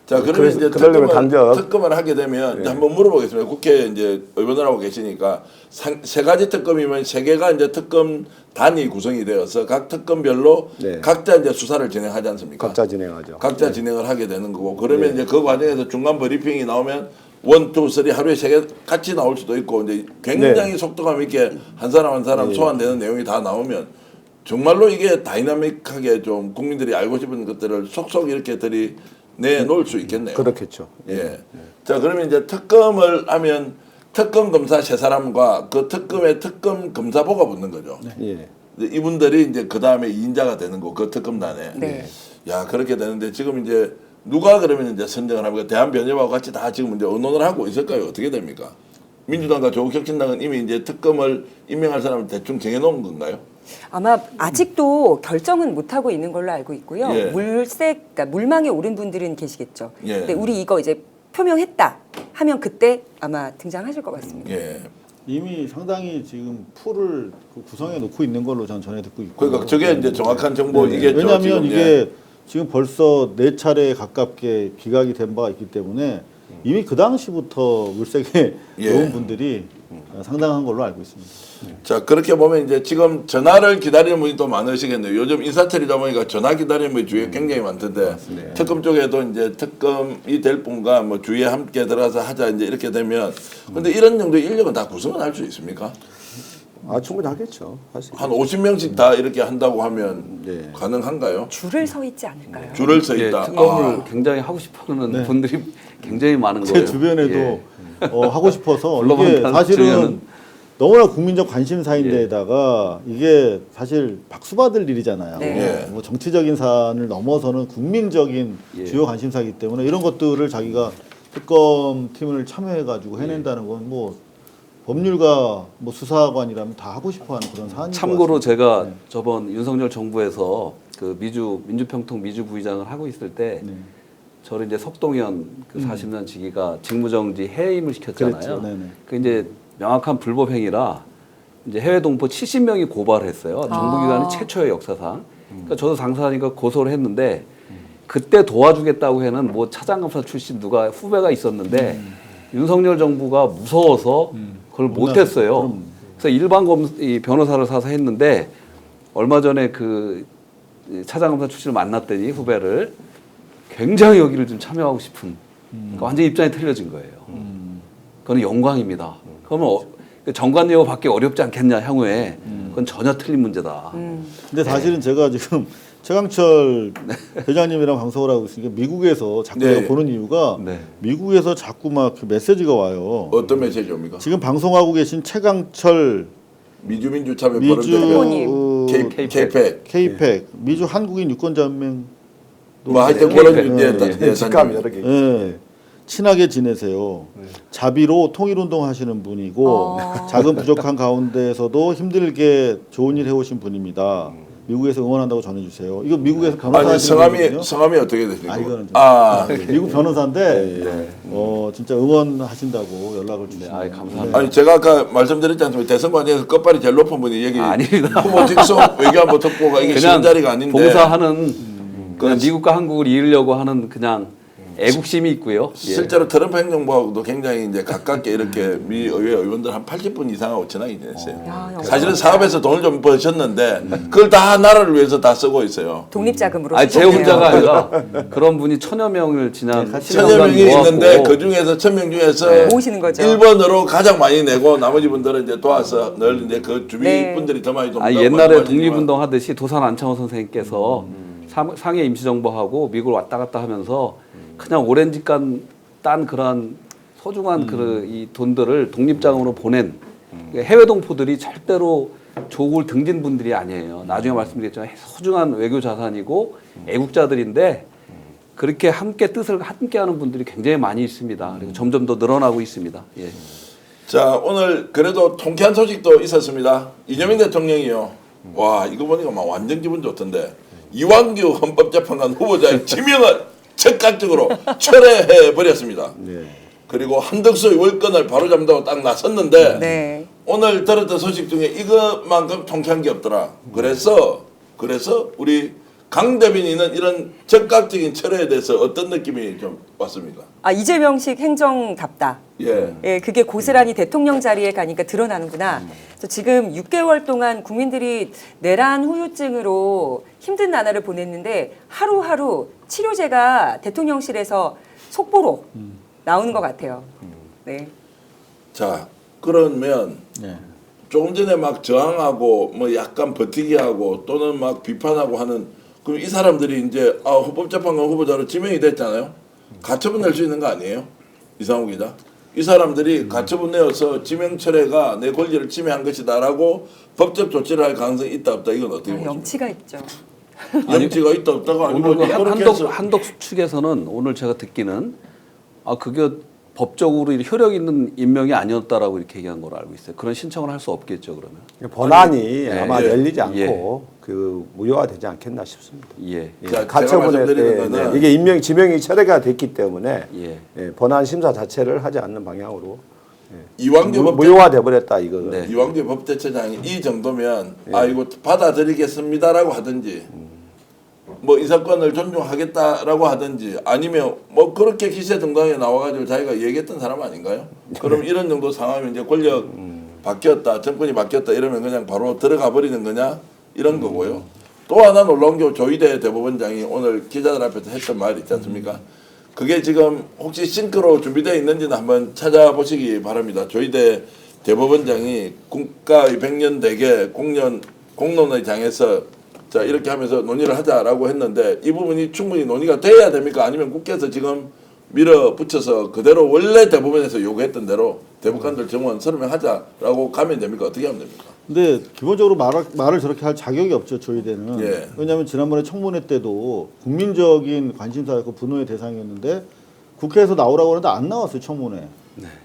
자, 그러면 이제 당적. 특검을 하게 되면 이제 한번 물어보겠습니다. 국회에 이제 의원을 하고 계시니까 세 가지 특검이면 세 개가 이제 특검 단위 구성이 되어서 각 특검별로 각자 이제 수사를 진행하지 않습니까? 각자 진행하죠. 각자 진행을 하게 되는 거고, 그러면 이제 그 과정에서 중간 브리핑이 나오면 1, 2, 3 하루에 3개 같이 나올 수도 있고, 이제 굉장히 속도감 있게 한 사람 한 사람 소환되는 내용이 다 나오면 정말로 이게 다이나믹하게 좀 국민들이 알고 싶은 것들을 속속 이렇게 내놓을 수 있겠네요. 그렇겠죠. 자, 그러면 이제 특검을 하면 특검 검사 세 사람과 그 특검의 특검 검사보가 붙는 거죠. 이분들이 이제 그 다음에 2인자가 되는 거, 그 특검단에. 야, 그렇게 되는데 지금 이제 누가 그러면 이제 선정을 합니까? 대한변협하고 같이 다 지금 이제 의논을 하고 있을까요? 어떻게 됩니까? 민주당과 조국혁신당은 이미 이제 특검을 임명할 사람을 대충 정해놓은 건가요? 아마 아직도 결정은 못 하고 있는 걸로 알고 있고요. 그러니까 물망에 오른 분들은 계시겠죠. 근데 우리 이거 이제 표명했다 하면 그때 아마 등장하실 것 같습니다. 이미 상당히 지금 풀을 구성해 놓고 있는 걸로 저는 전해 듣고 있고. 그러니까 저게 이제 정확한 정보이겠죠. 왜냐하면 이게 지금 벌써 4차례 가깝게 기각이 된 바가 있기 때문에 이미 그 당시부터 물색에 놓은 분들이 상당한 걸로 알고 있습니다. 자, 그렇게 보면 이제 지금 전화를 기다리는 분이 또 많으시겠네요. 요즘 인사철이다 보니까 전화 기다리는 분이 주위에 굉장히 많던데, 특검 쪽에도 이제 특검이 될 분과 뭐 주위에 함께 들어가서 하자 이제 이렇게 되면, 근데 이런 정도의 인력은 다 구성을 할 수 있습니까? 충분히 하겠죠. 한 50명씩 다 이렇게 한다고 하면 가능한가요? 줄을 서 있지 않을까요? 줄을 서 있다. 특검을 굉장히 하고 싶어하는 분들이 굉장히 많은 거예요. 제 주변에도 하고 싶어서 이게 사실은 너무나 국민적 관심사인데다가 이게 사실 박수받을 일이잖아요. 뭐 정치적인 사안을 넘어서는 국민적인 주요 관심사이기 때문에 이런 것들을 자기가 특검팀을 참여해가지고 해낸다는 건 뭐 법률가 뭐 수사관이라면 다 하고 싶어하는 그런 사안인 것 참고로 같습니다. 제가 저번 윤석열 정부에서 그 민주평통 미주부의장을 하고 있을 때 저를 이제 석동현 그 40년 지기가 직무정지 해임을 시켰잖아요. 그 이제 명확한 불법 행위라 이제 해외 동포 70명이 고발을 했어요. 정부기관의 최초의 역사상. 그러니까 저도 당사자니까 고소를 했는데 그때 도와주겠다고 해는 뭐 차장검사 출신 누가 후배가 있었는데 윤석열 정부가 무서워서 그걸 못했어요. 그래서 일반 변호사를 사서 했는데 얼마 전에 그 차장검사 출신을 만났더니 후배를 굉장히 여기를 좀 참여하고 싶은 그러니까 완전 입장이 틀려진 거예요. 그건 영광입니다. 그러면 정관예우 받기 어렵지 않겠냐 향후에 그건 전혀 틀린 문제다. 근데 사실은 제가 지금 최강철 회장님이랑 방송을 하고 있으니까 미국에서 자꾸 네. 제가 보는 이유가 네. 미국에서 자꾸 막 그 메시지가 와요. 어떤 메시지 옵니까? 지금 방송하고 계신 최강철 미주민주 차별 미주 포럼 대표 K-팩 K-팩 미주 한국인 유권자연맹 뭐 하여튼 네. 그런 네. 직감 여러 개. 예. 친하게 지내세요. 자비로 통일운동 하시는 분이고 자금 부족한 가운데에서도 힘들게 좋은 일 해오신 분입니다. 미국에서 응원한다고 전해주세요. 이거 미국에서 변호사 아니 하시는 분이거든요. 성함이 어떻게 되십니까? 이거는 좀 미국 변호사인데 진짜 응원하신다고 연락을 주시네요. 감사합니다. 아니 제가 아까 말씀드렸지 않습니까? 대선 과정에서 끝발이 제일 높은 분이 여기 아닙니다. 후보 직속 외교안보 특보가 이게 쉬운 자리가 아닌데 봉사하는 그냥 미국과 한국을 이으려고 하는 그냥 애국심이 있고요. 실제로 트럼프 행정부하고도 굉장히 이제 가깝게 이렇게 미 의회 의원들 한 80분 이상하고 친하게 지냈어요. 사실은 사업에서 돈을 좀 버셨는데 그걸 다 나라를 위해서 다 쓰고 있어요. 독립자금으로. 아니 제 혼자가 아니라 그런 분이 1000여 명을 지난 1000여 명이 있는데 그 중에서 1000명 중에서 모으시는 거죠. 1번으로 가장 많이 내고 나머지 분들은 이제 도와서 늘 이제 그 주위 분들이 더 많이 돕는다고. 옛날에 독립운동 하듯이 도산 안창호 선생님께서 상해 임시정부하고 미국을 왔다 갔다 하면서 그냥 오랜 기간 딴 그러한 소중한 이 돈들을 독립자금으로 보낸 해외 동포들이 절대로 조국을 등진 분들이 아니에요. 나중에 말씀드렸지만 소중한 외교 자산이고 애국자들인데 그렇게 함께 뜻을 함께하는 분들이 굉장히 많이 있습니다. 그리고 점점 더 늘어나고 있습니다. 예. 자 오늘 그래도 통쾌한 소식도 있었습니다. 이재명 대통령이요. 와 이거 보니까 막 완전 기분 좋던데 이완규 헌법재판관 후보자의 지명을 즉각적으로 철회해 버렸습니다. 그리고 한덕수의 월권을 바로잡는다고 딱 나섰는데 네. 오늘 들었던 소식 중에 이것만큼 통쾌한 게 없더라. 그래서 우리 강 대변인은 이런 즉각적인 철회에 대해서 어떤 느낌이 좀 왔습니까? 이재명식 행정답다. 예. 그게 고스란히 대통령 자리에 가니까 드러나는구나. 그래서 지금 6개월 동안 국민들이 내란 후유증으로 힘든 나날을 보냈는데 하루하루 치료제가 대통령실에서 속보로 나오는 것 같아요. 네. 자 그러면 조금 전에 막 저항하고 뭐 약간 버티기 하고 또는 막 비판하고 하는 그럼 이 사람들이 이제 헌법재판관 후보자로 지명이 됐잖아요. 가처분 낼 수 있는 거 아니에요? 이상호 기자. 이 사람들이 가처분 내어서 지명 철회가 내 권리를 침해한 것이다라고 법적 조치를 할 가능성이 있다 없다 이건 어떻게 보십니까? 염치가 있죠. 염치가 있다 없다가 아니고 오늘 그 한덕수 측에서는 오늘 제가 듣기는 그게 법적으로 효력 있는 임명이 아니었다라고 이렇게 얘기한 걸로 알고 있어요. 그런 신청을 할 수 없겠죠 그러면. 본안이 아마 열리지 않고 그 무효화되지 않겠나 싶습니다. 자, 가처분에 제가 말씀드리는 이게 지명이 철회가 됐기 때문에 본안 심사 자체를 하지 않는 방향으로 이완규 무효화돼 버렸다 이거. 이완규 법대처장이 이 정도면 이거 받아들이겠습니다라고 하든지 뭐 이 사건을 존중하겠다라고 하든지 아니면 뭐 그렇게 기세등등하게 나와가지고 자기가 얘기했던 사람 아닌가요? 그럼 이런 정도 상황이면 이제 권력 바뀌었다, 정권이 바뀌었다 이러면 그냥 바로 들어가 버리는 거냐 이런 거고요. 또 하나 놀라운 게 조희대 대법원장이 오늘 기자들 앞에서 했던 말이 있지 않습니까? 그게 지금 혹시 싱크로 준비되어 있는지는 한번 찾아보시기 바랍니다. 조희대 대법원장이 국가의 100년 대계 공론의 장에서 자 이렇게 하면서 논의를 하자라고 했는데 이 부분이 충분히 논의가 돼야 됩니까? 아니면 국회에서 지금 밀어붙여서 그대로 원래 대법원에서 요구했던 대로 대법관들 정원 30명 하자라고 가면 됩니까? 어떻게 하면 됩니까? 근데 기본적으로 말을 저렇게 할 자격이 없죠 조희대는. 왜냐하면 지난번에 청문회 때도 국민적인 관심사였고 분노의 대상이었는데 국회에서 나오라고 하는데 안 나왔어요 청문회.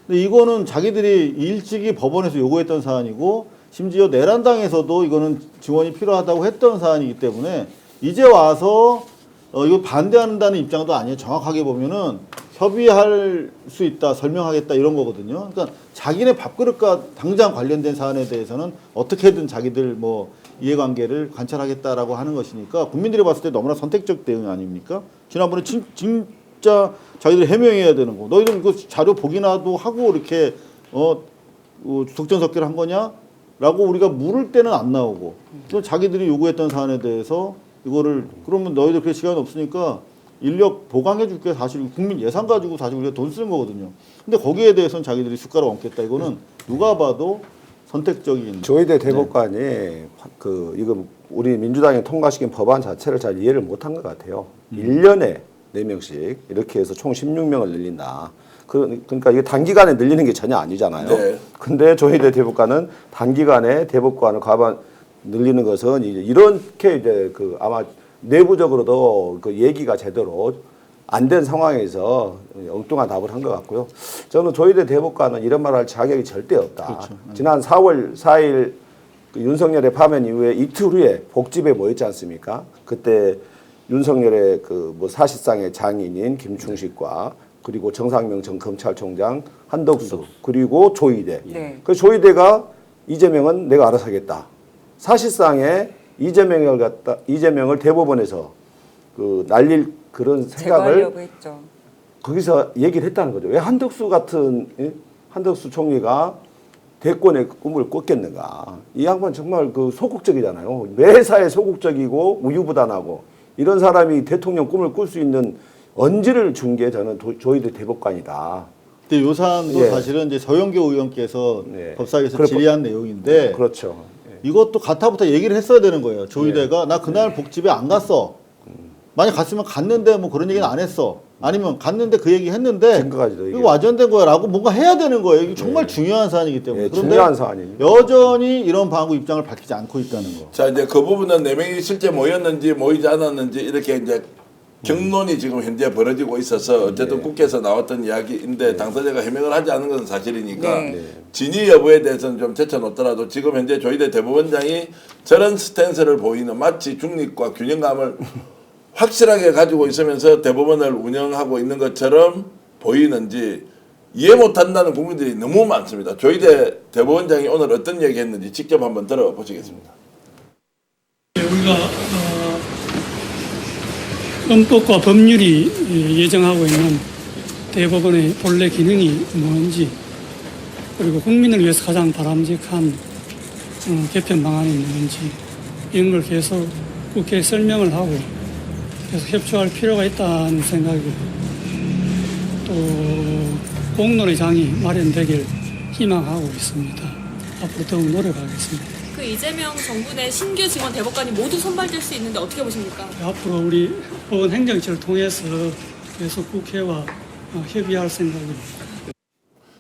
근데 이거는 자기들이 일찍이 법원에서 요구했던 사안이고 심지어 내란당에서도 이거는 지원이 필요하다고 했던 사안이기 때문에 이제 와서 이거 반대한다는 입장도 아니에요. 정확하게 보면은 협의할 수 있다, 설명하겠다 이런 거거든요. 그러니까 자기네 밥그릇과 당장 관련된 사안에 대해서는 어떻게든 자기들 뭐 이해관계를 관찰하겠다라고 하는 것이니까 국민들이 봤을 때 너무나 선택적 대응 아닙니까? 지난번에 진짜 자기들이 해명해야 되는 거. 너희들 이거 자료 보기나도 하고 이렇게 속전속결 한 거냐? 라고 우리가 물을 때는 안 나오고 또 자기들이 요구했던 사안에 대해서 이거를 그러면 너희들 그럴 시간이 없으니까 인력 보강해 줄게 사실 국민 예산 가지고 사실 우리가 돈 쓰는 거거든요. 근데 거기에 대해서는 자기들이 숟가락 얹겠다 이거는 누가 봐도 선택적인. 조희대 대법관이 이거 우리 민주당이 통과시킨 법안 자체를 잘 이해를 못한 것 같아요. 1년에 4명씩 이렇게 해서 총 16명을 늘린다. 그러니까 이게 단기간에 늘리는 게 전혀 아니잖아요. 네. 근데 조희대 대법관은 단기간에 대법관을 과반 늘리는 것은 이제 이렇게 이제 아마 내부적으로도 그 얘기가 제대로 안 된 상황에서 엉뚱한 답을 한 것 같고요. 저는 조희대 대법관은 이런 말을 할 자격이 절대 없다. 그렇죠. 지난 4월 4일 윤석열의 파면 이후에 이틀 후에 복집에 모였지 않습니까? 그때 윤석열의 사실상의 장인인 김충식과 그리고 정상명 전 검찰총장, 한덕수 그리고 조희대. 네. 그 조희대가 이재명은 내가 알아서 하겠다. 사실상의 이재명을 대법원에서 날릴 그런 생각을 제거하려고 했죠. 거기서 얘기를 했다는 거죠. 왜 한덕수 총리가 대권의 꿈을 꿨겠는가. 이 양반 정말 소극적이잖아요. 매사에 소극적이고 우유부단하고 이런 사람이 대통령 꿈을 꿀 수 있는 언지를 준 게 저는 조희대 대법관이다. 근데 요 사안도 예. 사실은 이제 서영교 의원께서 예. 법사위에서 그래, 질의한 내용인데 그렇죠. 이것도 가타부터 얘기를 했어야 되는 거예요. 조희대가 나 그날 복집에 안 갔어. 만약 갔으면 갔는데 뭐 그런 얘기는 안 했어. 아니면 갔는데 그 얘기 했는데 증거가지고 이거 와전된 거야라고 뭔가 해야 되는 거예요. 이게 정말 중요한 사안이기 때문에. 예, 그런데 중요한 사안입니다. 여전히 이런 방구 입장을 밝히지 않고 있다는 거. 자, 이제 그 부분은 4명이 실제 모였는지 모이지 않았는지 이렇게 이제 경론이 지금 현재 벌어지고 있어서 어쨌든 국회에서 나왔던 이야기인데 당사자가 해명을 하지 않은 것은 사실이니까 네. 진위 여부에 대해서는 좀 제쳐놓더라도 지금 현재 조희대 대법원장이 저런 스탠스를 보이는 마치 중립과 균형감을 확실하게 가지고 있으면서 대법원을 운영하고 있는 것처럼 보이는지 이해 못한다는 국민들이 너무 많습니다. 조희대 대법원장이 오늘 어떤 얘기했는지 직접 한번 들어보시겠습니다. 우리가 헌법과 법률이 예정하고 있는 대법원의 본래 기능이 뭔지, 그리고 국민을 위해서 가장 바람직한 개편 방안이 뭔지 이런 걸 계속 국회에 설명을 하고 계속 협조할 필요가 있다는 생각이, 또 공론의 장이 마련되길 희망하고 있습니다. 앞으로 더욱 노력하겠습니다. 그 이재명 정부 내 신규 직원 대법관이 모두 선발될 수 있는데 어떻게 보십니까? 앞으로 우리 법원 행정처를 통해서 계속 국회와 협의할 생각입니다.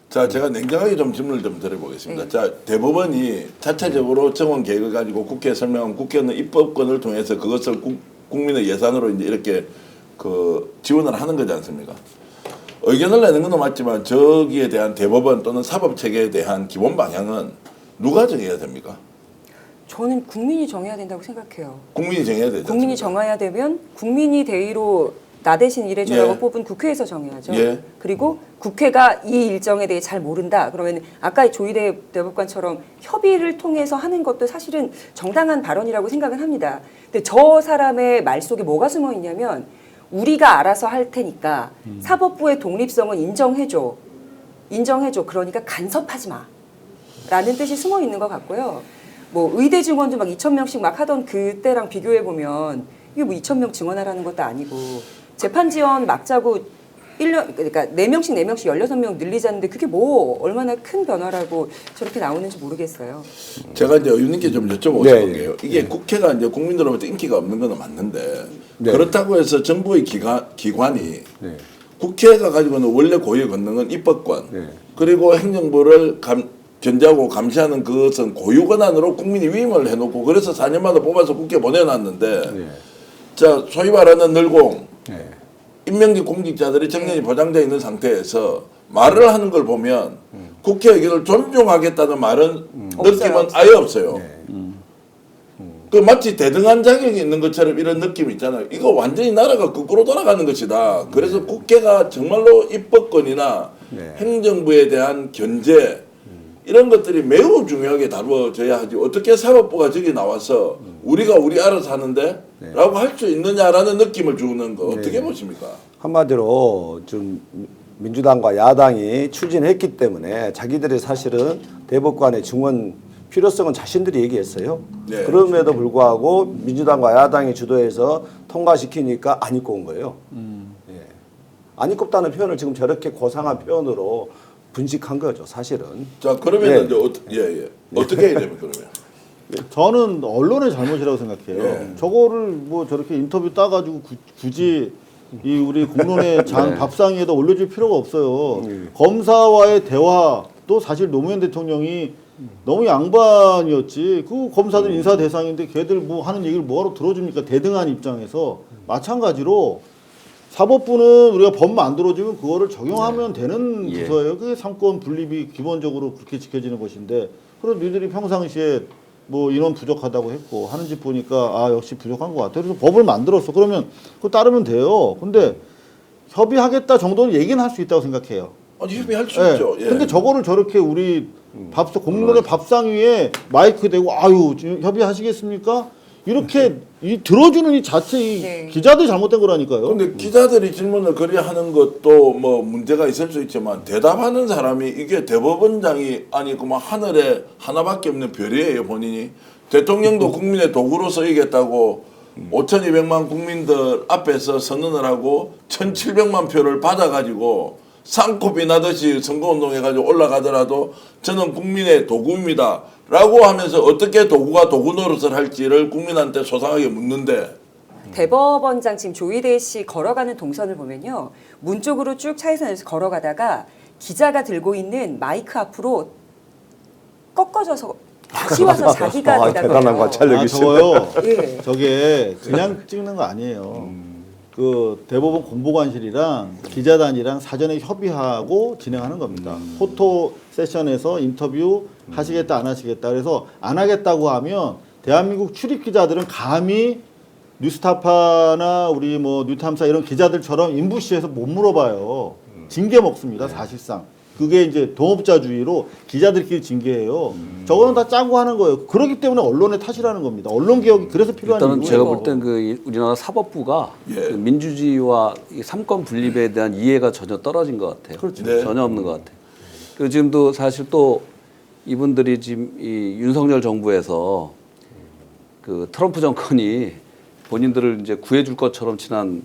자, 제가 냉정하게 좀 질문을 좀 드려보겠습니다. 자, 대법원이 자체적으로 정원 계획을 가지고 국회에 설명하면 국회는 입법권을 통해서 그것을 국민의 예산으로 이제 이렇게 지원을 하는 거지 않습니까? 의견을 내는 건 맞지만 저기에 대한 대법원 또는 사법체계에 대한 기본 방향은 누가 정해야 됩니까? 저는 국민이 정해야 된다고 생각해요. 국민이 정해야 되죠. 국민이 정해야 되면 국민이 대의로 나 대신 일해주라고 예. 뽑은 국회에서 정해야죠. 예. 그리고 국회가 이 일정에 대해 잘 모른다. 그러면 아까 조희대 대법관처럼 협의를 통해서 하는 것도 사실은 정당한 발언이라고 생각은 합니다. 근데 저 사람의 말 속에 뭐가 숨어 있냐면 우리가 알아서 할 테니까 사법부의 독립성은 인정해줘. 그러니까 간섭하지 마. 라는 뜻이 숨어 있는 것 같고요. 뭐 의대 증원도 막 2,000명씩 막 하던 그때랑 비교해 보면 이게 뭐 2,000명 증원하라는 것도 아니고 재판 지원 막 짜고 1년 그러니까 4명씩 16명 늘리자는데 그게 뭐 얼마나 큰 변화라고 저렇게 나오는지 모르겠어요. 제가 이제 의원님께 좀 여쭤보고 네, 싶은 게요. 이게 국회가 이제 국민들로부터 인기가 없는 건 맞는데 네. 그렇다고 해서 정부의 기관이 네. 국회가 가지고 있는 원래 고유의 권능은 입법권 네. 그리고 행정부를 견제하고 감시하는 그것은 고유 권한으로 국민이 위임을 해놓고 그래서 4년마다 뽑아서 국회에 보내놨는데 네. 자 소위 말하는 늘공 네. 임명직 공직자들이 정년이 보장되어 있는 상태에서 말을 하는 걸 보면 국회 의견을 존중하겠다는 말은 느낌은 없어요. 아예 없어요. 네. 그 마치 대등한 자격이 있는 것처럼 이런 느낌이 있잖아요. 이거 완전히 나라가 거꾸로 돌아가는 것이다. 그래서 국회가 정말로 입법권이나 네. 행정부에 대한 견제 이런 것들이 매우 중요하게 다루어져야 하지. 어떻게 사법부가 저기 나와서 우리가 우리 알아서 하는데 라고 할 수 있느냐라는 느낌을 주는 거 어떻게 보십니까? 한마디로 좀 민주당과 야당이 추진했기 때문에 자기들이 사실은 대법관의 증원 필요성은 자신들이 얘기했어요. 네. 그럼에도 불구하고 민주당과 야당이 주도해서 통과시키니까 안 입고 온 거예요. 예. 안 입고 없다는 표현을 지금 저렇게 고상한 표현으로 분식한 거죠, 사실은. 자, 그러면 예. 이제 어떻게 해야 됩니까, 그러면? 저는 언론의 잘못이라고 생각해요. 저거를 뭐 저렇게 인터뷰 따가지고 굳이 이 우리 공론의 밥상 위에다 올려줄 필요가 없어요. 검사와의 대화도 사실 노무현 대통령이 너무 양반이었지. 그 검사들 인사 대상인데 걔들 뭐 하는 얘기를 뭐하러 들어줍니까? 대등한 입장에서. 마찬가지로 사법부는 우리가 법 만들어주면 그거를 적용하면 되는 부서예요. 그게 상권 분립이 기본적으로 그렇게 지켜지는 것인데, 그래서 니들이 평상시에 뭐 인원 부족하다고 했고 하는 집 보니까 아 역시 부족한 것 같아. 그래서 법을 만들었어. 그러면 그거 따르면 돼요. 근데 협의하겠다 정도는 얘기는 할 수 있다고 생각해요. 아니, 협의할 수 있죠. 예. 근데 저거를 저렇게 우리 공론의 밥상 위에 마이크 대고 아유 지금 협의하시겠습니까? 이렇게 이 들어주는 이 자체 이 기자들이 잘못된 거라니까요. 근데 기자들이 질문을 그리 하는 것도 뭐 문제가 있을 수 있지만 대답하는 사람이 이게 대법원장이 아니고 막 하늘에 하나밖에 없는 별이에요, 본인이. 대통령도 국민의 도구로 쓰이겠다고 5,200만 국민들 앞에서 선언을 하고 1,700만 표를 받아가지고 쌍코비 나듯이 선거운동해가지고 올라가더라도 저는 국민의 도구입니다 라고 하면서 어떻게 도구가 도구 노릇을 할지를 국민한테 소상하게 묻는데, 대법원장 지금 조희대 씨 걸어가는 동선을 보면요. 문 쪽으로 쭉 차에서 내려서 걸어가다가 기자가 들고 있는 마이크 앞으로 꺾어져서 다시 와서 자기가 대단한 관찰력이시네. 저거요. 예. 저게 그냥 찍는 거 아니에요. 그 대법원 공보관실이랑 기자단이랑 사전에 협의하고 진행하는 겁니다. 포토 세션에서 인터뷰 하시겠다 안 하시겠다. 그래서 안 하겠다고 하면 대한민국 출입 기자들은 감히 뉴스타파나 우리 뭐 뉴탐사 이런 기자들처럼 인부시에서 못 물어봐요. 징계 먹습니다, 사실상. 그게 이제 동업자주의로 기자들끼리 징계해요. 저거는 다 짜고 하는 거예요. 그렇기 때문에 언론의 탓이라는 겁니다. 언론 개혁이 그래서 필요한 일단은 이유예요. 제가 볼 땐 그 우리나라 사법부가 그 민주주의와 이 삼권 분립에 대한 이해가 전혀 떨어진 것 같아요. 그렇죠. 네. 전혀 없는 것 같아요. 그리고 지금도 사실 또 이분들이 지금 이 윤석열 정부에서 그 트럼프 정권이 본인들을 이제 구해줄 것처럼 지난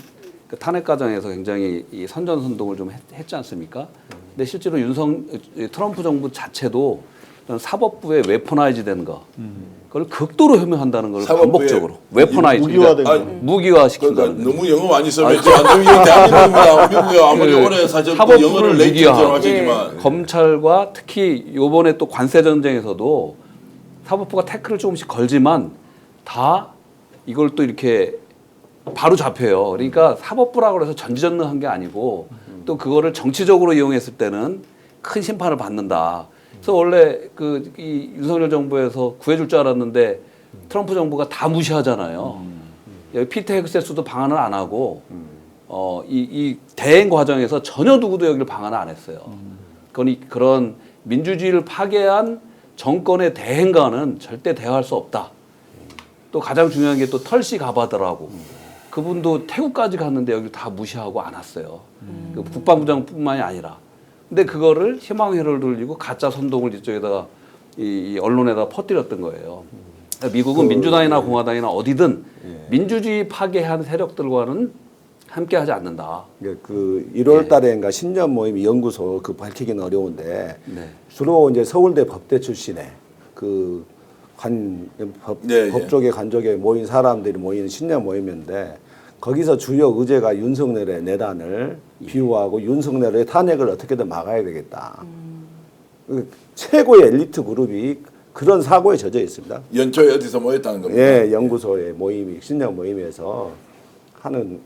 그 탄핵 과정에서 굉장히 이 선전선동을 좀 했지 않습니까? 근데 실제로 트럼프 정부 자체도 사법부에 웨포나이즈 된 거, 그걸 극도로 혐오한다는 걸 반복적으로 웨포나이즈, 무기화 시킨다는 그러니까 너무 영어 많이 써면 안 되면 대한민국이나 미국이 아무리 오래 사실 영어를 레이팅처럼 하시지만 검찰과 특히 요번에 또 관세 전쟁에서도 사법부가 태클을 조금씩 걸지만 다 이걸 또 이렇게 바로 잡혀요. 그러니까 사법부라고 해서 전지전능한 게 아니고 또 그거를 정치적으로 이용했을 때는 큰 심판을 받는다. 그래서 원래 이 윤석열 정부에서 구해줄 줄 알았는데 트럼프 정부가 다 무시하잖아요. 여기 피터 헤그세스도 방한을 안 하고 이 대행 과정에서 전혀 누구도 여기를 방한을 안 했어요. 그런 민주주의를 파괴한 정권의 대행과는 절대 대화할 수 없다. 또 가장 중요한 게 또 털시 가바더라고. 그분도 태국까지 갔는데 여기 다 무시하고 안 왔어요. 그 국방부장뿐만이 아니라. 근데 그거를 희망회로를 돌리고 가짜 선동을 이쪽에다가 이 언론에다가 퍼뜨렸던 거예요. 그러니까 미국은 민주당이나 공화당이나 어디든 민주주의 파괴한 세력들과는 함께하지 않는다. 그 1월 달에인가 신년 모임 연구소 그 밝히기는 어려운데 주로 이제 서울대 법대 출신의 그 법 쪽에 간쪽에 모인 사람들이 모이는 신년 모임인데 거기서 주요 의제가 윤석열의 내란을 비유하고 윤석열의 탄핵을 어떻게든 막아야 되겠다. 최고의 엘리트 그룹이 그런 사고에 젖어 있습니다. 연초에 어디서 모였다는 겁니다. 예, 연구소의 모임이 신년 모임에서 하는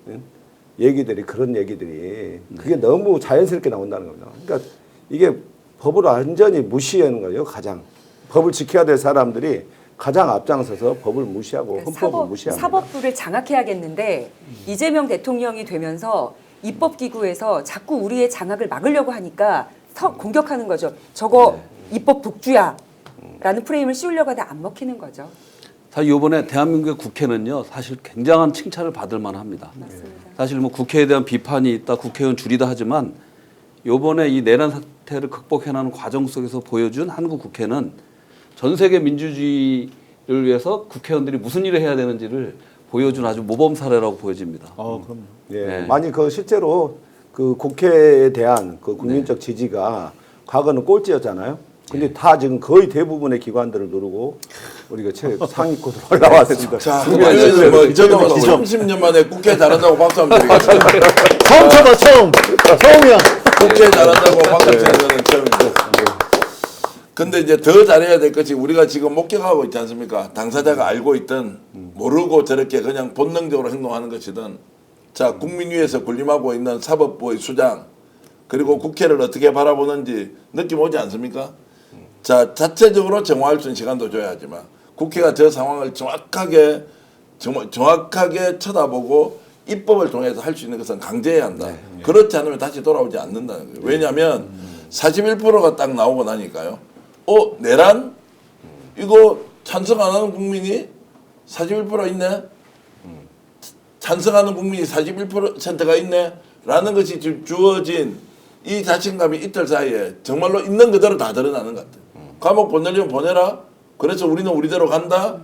얘기들이 그런 얘기들이 그게 너무 자연스럽게 나온다는 겁니다. 그러니까 이게 법을 완전히 무시하는 거예요. 가장 법을 지켜야 될 사람들이 가장 앞장서서 법을 무시하고 헌법을 무시하는 사법부를 장악해야겠는데 이재명 대통령이 되면서 입법기구에서 자꾸 우리의 장악을 막으려고 하니까 공격하는 거죠. 저거 입법 독주야 라는 프레임을 씌우려고 하다 안 먹히는 거죠. 사실 이번에 대한민국의 국회는요, 사실 굉장한 칭찬을 받을 만합니다. 사실 뭐 국회에 대한 비판이 있다, 국회의원 줄이다 하지만 이번에 이 내란 사태를 극복해나가는 과정 속에서 보여준 한국 국회는 전 세계 민주주의를 위해서 국회의원들이 무슨 일을 해야 되는지를 보여준 아주 모범 사례라고 보여집니다. 그럼요. 예, 많이 그 실제로 그 국회에 대한 그 국민적 지지가 과거는 꼴찌였잖아요. 근데 다 지금 거의 대부분의 기관들을 누르고 우리가 상위 코드로 올라왔습니다. 자, 그러면 뭐 저도 30년 만에 국회 잘한다고 박수 한번 드리겠습니다. 처음 쳐봐, 처음이야. 국회 잘한다고 박수 치는 거는 처음이고. 근데 이제 더 잘해야 될 것이 우리가 지금 목격하고 있지 않습니까? 당사자가 알고 있든 모르고 저렇게 그냥 본능적으로 행동하는 것이든 자, 국민위에서 군림하고 있는 사법부의 수장 그리고 국회를 어떻게 바라보는지 느낌 오지 않습니까? 자, 자체적으로 정화할 수 있는 시간도 줘야지만 국회가 저 상황을 정확하게 쳐다보고 입법을 통해서 할 수 있는 것은 강제해야 한다. 그렇지 않으면 다시 돌아오지 않는다는 거예요. 왜냐하면 41%가 딱 나오고 나니까요. 내란? 이거 찬성 안 하는 국민이 41% 있네? 찬성하는 국민이 41%가 있네? 라는 것이 주어진 이 자신감이 이틀 사이에 정말로 있는 그대로 다 드러나는 것 같아요. 감옥 보내려면 보내라. 그래서 우리는 우리대로 간다.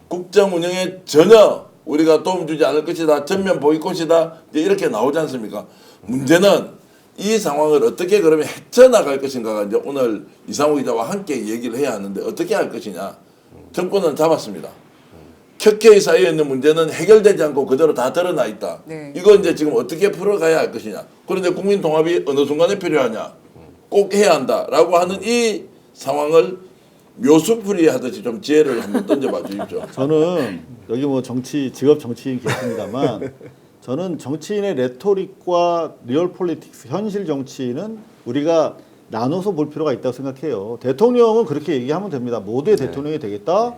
국정 운영에 전혀 우리가 도움 주지 않을 것이다. 전면 보이콧이다. 이제 이렇게 나오지 않습니까? 문제는 이 상황을 어떻게 그러면 헤쳐나갈 것인가가 이제 오늘 이상호 기자와 함께 얘기를 해야 하는데 어떻게 할 것이냐. 정권은 잡았습니다. 켜켜이 쌓여 있는 문제는 해결되지 않고 그대로 다 드러나 있다. 네. 이거 이제 지금 어떻게 풀어가야 할 것이냐. 그런데 국민 통합이 어느 순간에 필요하냐. 꼭 해야 한다라고 하는 이 상황을 묘수풀이 하듯이 좀 지혜를 한번 던져봐 주십시오. 저는 여기 뭐 직업 정치인 계십니다만 저는 정치인의 레토릭과 리얼 폴리틱스, 현실 정치는 우리가 나눠서 볼 필요가 있다고 생각해요. 대통령은 그렇게 얘기하면 됩니다. 모두의 대통령이 되겠다.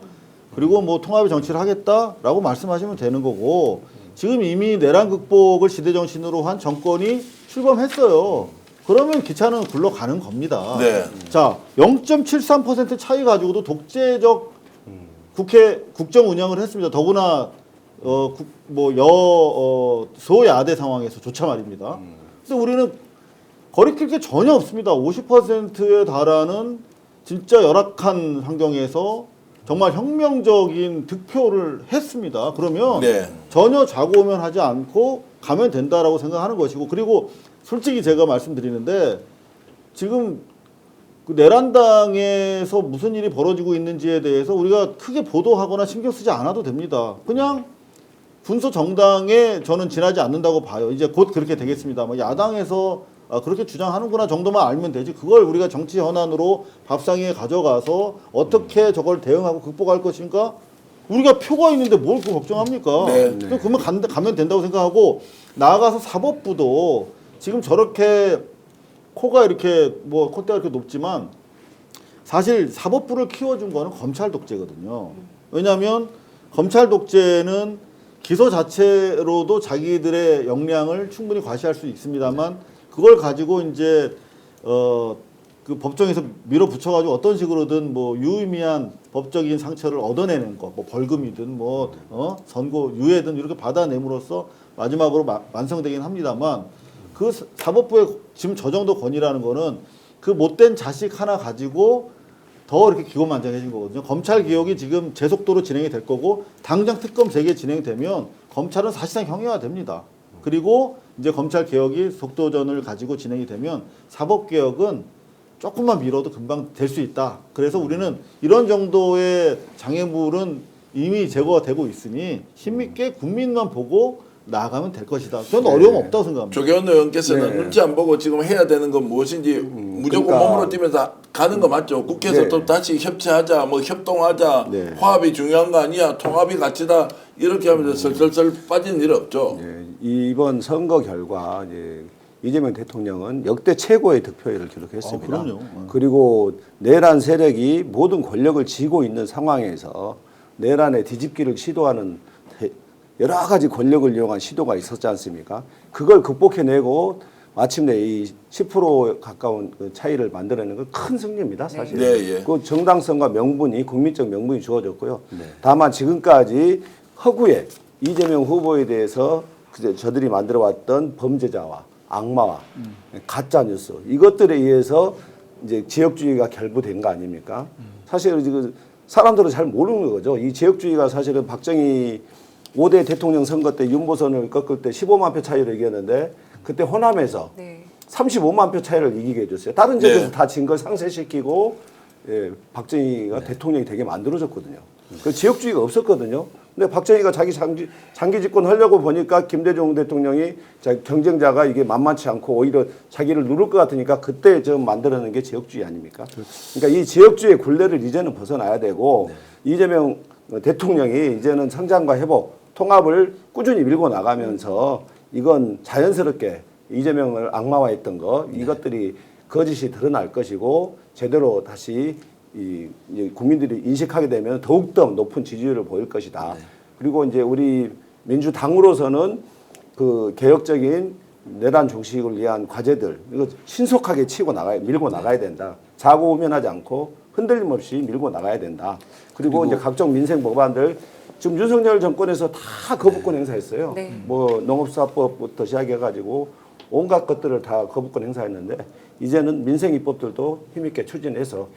그리고 뭐 통합의 정치를 하겠다라고 말씀하시면 되는 거고 지금 이미 내란 극복을 시대 정신으로 한 정권이 출범했어요. 그러면 기차는 굴러가는 겁니다. 네. 자, 0.73% 차이 가지고도 독재적 국회 국정 운영을 했습니다. 더구나 소야대 상황에서조차 말입니다. 그래서 우리는 거리낄 게 전혀 없습니다. 50%에 달하는 진짜 열악한 환경에서 정말 혁명적인 득표를 했습니다. 그러면 네. 전혀 좌고우면 하지 않고 가면 된다라고 생각하는 것이고 그리고 솔직히 제가 말씀드리는데 지금 그 내란당에서 무슨 일이 벌어지고 있는지에 대해서 우리가 크게 보도하거나 신경 쓰지 않아도 됩니다. 그냥 군소 정당에 저는 지나지 않는다고 봐요. 이제 곧 그렇게 되겠습니다. 야당에서 그렇게 주장하는구나 정도만 알면 되지. 그걸 우리가 정치 현안으로 밥상에 가져가서 어떻게 저걸 대응하고 극복할 것인가? 우리가 표가 있는데 뭘 걱정합니까? 네. 그러면 가면 된다고 생각하고 나아가서 사법부도 지금 저렇게 코가 이렇게 콧대가 이렇게 높지만 사실 사법부를 키워준 거는 검찰 독재거든요. 왜냐하면 검찰 독재는 기소 자체로도 자기들의 역량을 충분히 과시할 수 있습니다만 그걸 가지고 이제 그 법정에서 밀어붙여가지고 어떤 식으로든 유의미한 법적인 상처를 얻어내는 것, 벌금이든 선고 유예든 이렇게 받아냄으로써 마지막으로 완성되긴 합니다만 그 사법부의 지금 저 정도 권위라는 거는 그 못된 자식 하나 가지고 더 이렇게 기고만장해진 거거든요. 검찰 개혁이 지금 제 속도로 진행이 될 거고 당장 특검 3개 진행되면 검찰은 사실상 형해화됩니다. 그리고 이제 검찰 개혁이 속도전을 가지고 진행이 되면 사법 개혁은 조금만 미뤄도 금방 될 수 있다. 그래서 우리는 이런 정도의 장애물은 이미 제거가 되고 있으니 힘있게 국민만 보고 나아가면 될 것이다. 저는 어려움 없다고 생각합니다. 조계원 의원께서는 눈치 안 보고 지금 해야 되는 건 무엇인지 무조건 몸으로 뛰면서 가는 거 맞죠? 국회에서 또 다시 협치하자, 협동하자, 화합이 중요한 거 아니야, 통합이 가치다 이렇게 하면서 슬슬슬 빠진 일 없죠. 이번 선거 결과 이재명 대통령은 역대 최고의 득표율을 기록했습니다. 그럼요. 그리고 내란 세력이 모든 권력을 쥐고 있는 상황에서 내란의 뒤집기를 시도하는 여러 가지 권력을 이용한 시도가 있었지 않습니까? 그걸 극복해내고 마침내 이 10% 가까운 그 차이를 만들어내는 건 큰 승리입니다, 사실. 네, 예. 그 정당성과 명분이 국민적 명분이 주어졌고요. 다만 지금까지 허구에 이재명 후보에 대해서 저들이 만들어왔던 범죄자와 악마와 가짜 뉴스 이것들에 의해서 이제 지역주의가 결부된 거 아닙니까? 사실 지금 사람들은 잘 모르는 거죠. 이 지역주의가 사실은 박정희 5대 대통령 선거 때 윤보선을 꺾을 때 15만 표 차이로 이겼는데 그때 호남에서 35만 표 차이를 이기게 해줬어요. 다른 지역에서 네. 다 진 걸 상쇄시키고 예, 박정희가 대통령이 되게 만들어졌거든요. 그 지역주의가 없었거든요. 근데 박정희가 자기 장기 집권 하려고 보니까 김대중 대통령이 경쟁자가 이게 만만치 않고 오히려 자기를 누를 것 같으니까 그때 좀 만들어낸 게 지역주의 아닙니까? 그러니까 이 지역주의의 굴레를 이제는 벗어나야 되고 이재명 대통령이 이제는 성장과 회복, 통합을 꾸준히 밀고 나가면서 이건 자연스럽게 이재명을 악마화했던 거 이것들이 거짓이 드러날 것이고 제대로 다시 이 국민들이 인식하게 되면 더욱더 높은 지지율을 보일 것이다. 그리고 이제 우리 민주당으로서는 그 개혁적인 내란 종식을 위한 과제들 이거 신속하게 밀고 나가야 된다. 자고우면하지 않고 흔들림 없이 밀고 나가야 된다. 그리고 이제 각종 민생 법안들 지금 윤석열 정권에서 다 거부권 행사했어요. 네. 뭐 농업사업법부터 시작해가지고 온갖 것들을 다 거부권 행사했는데 이제는 민생 입법들도 힘있게 추진해서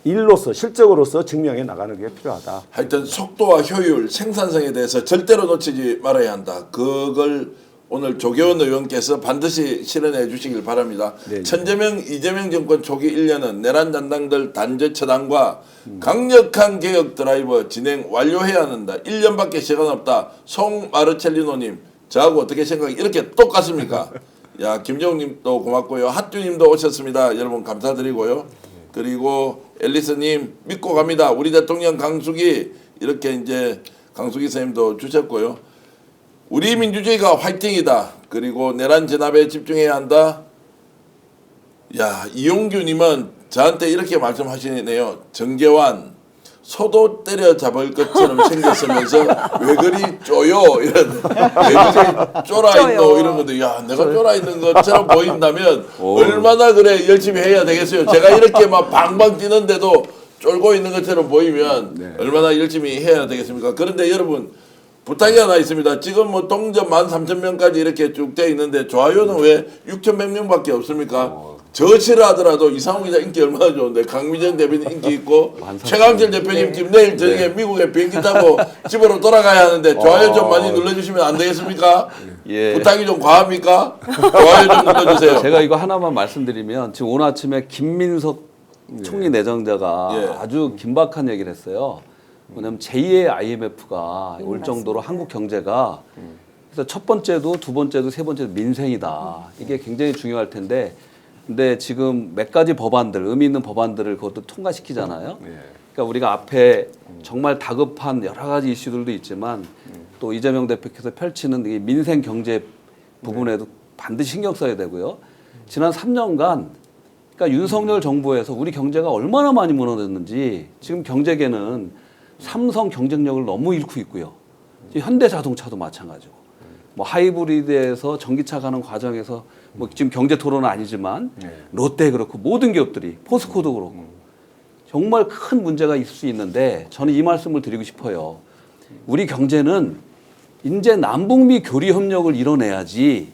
일로서 실적으로서 증명해 나가는 게 필요하다. 하여튼 속도와 효율, 생산성에 대해서 절대로 놓치지 말아야 한다. 그걸 오늘 조계원 의원께서 반드시 실현해 주시길 바랍니다. 네. 천재명, 이재명 정권 초기 1년은 내란 잔당들 단죄 처단과 강력한 개혁 드라이브 진행 완료해야 한다. 1년밖에 시간 없다. 송 마르첼리노님, 저하고 어떻게 생각이 이렇게 똑같습니까? 야, 김정욱님도 고맙고요. 핫듀님도 오셨습니다. 여러분 감사드리고요. 그리고 앨리스님 믿고 갑니다. 우리 대통령 강수기 이렇게 이제 강수기 선생님도 주셨고요. 우리 민주주의가 화이팅이다. 그리고 내란 진압에 집중해야 한다. 야, 이용규님은 저한테 이렇게 말씀하시네요. 정계환 소도 때려잡을 것처럼 생겼으면서 왜 그리 쪼요 이런 왜 그리 쫄아있노 이런 건데 야 내가 쫄아있는 것처럼 보인다면 얼마나 그래 열심히 해야 되겠어요. 제가 이렇게 막 방방 뛰는데도 쫄고 있는 것처럼 보이면 얼마나 열심히 해야 되겠습니까? 그런데 여러분 부탁이 하나 있습니다. 지금 뭐 동접 13,000명까지 이렇게 쭉 돼 있는데 좋아요는 왜 6,100명밖에 없습니까? 저 싫어하더라도 이상훈 기자 인기 얼마나 좋은데 강미정 대표님 인기 있고 최강철 대표님 지금 내일 저녁에 미국에 비행기 타고 집으로 돌아가야 하는데 좋아요 좀 많이 눌러주시면 안 되겠습니까? 예. 부탁이 좀 과합니까? 좋아요 좀 눌러주세요. 제가 이거 하나만 말씀드리면 지금 오늘 아침에 김민석 총리 내정자가 아주 긴박한 얘기를 했어요. 뭐냐면 제2의 IMF가 올 정도로 한국 경제가 그래서 첫 번째도 두 번째도 세 번째도 민생이다. 이게 굉장히 중요할 텐데 근데 지금 몇 가지 법안들, 의미 있는 법안들을 그것도 통과시키잖아요. 그러니까 우리가 앞에 정말 다급한 여러 가지 이슈들도 있지만 또 이재명 대표께서 펼치는 이 민생 경제 부분에도 반드시 신경 써야 되고요. 지난 3년간 그러니까 윤석열 정부에서 우리 경제가 얼마나 많이 무너졌는지 지금 경제계는 삼성 경쟁력을 너무 잃고 있고요. 현대자동차도 마찬가지고 뭐 하이브리드에서 전기차 가는 과정에서 뭐 지금 경제 토론은 아니지만 롯데 그렇고 모든 기업들이 포스코도 그렇고 정말 큰 문제가 있을 수 있는데 저는 이 말씀을 드리고 싶어요. 우리 경제는 이제 남북미 교리 협력을 이뤄내야지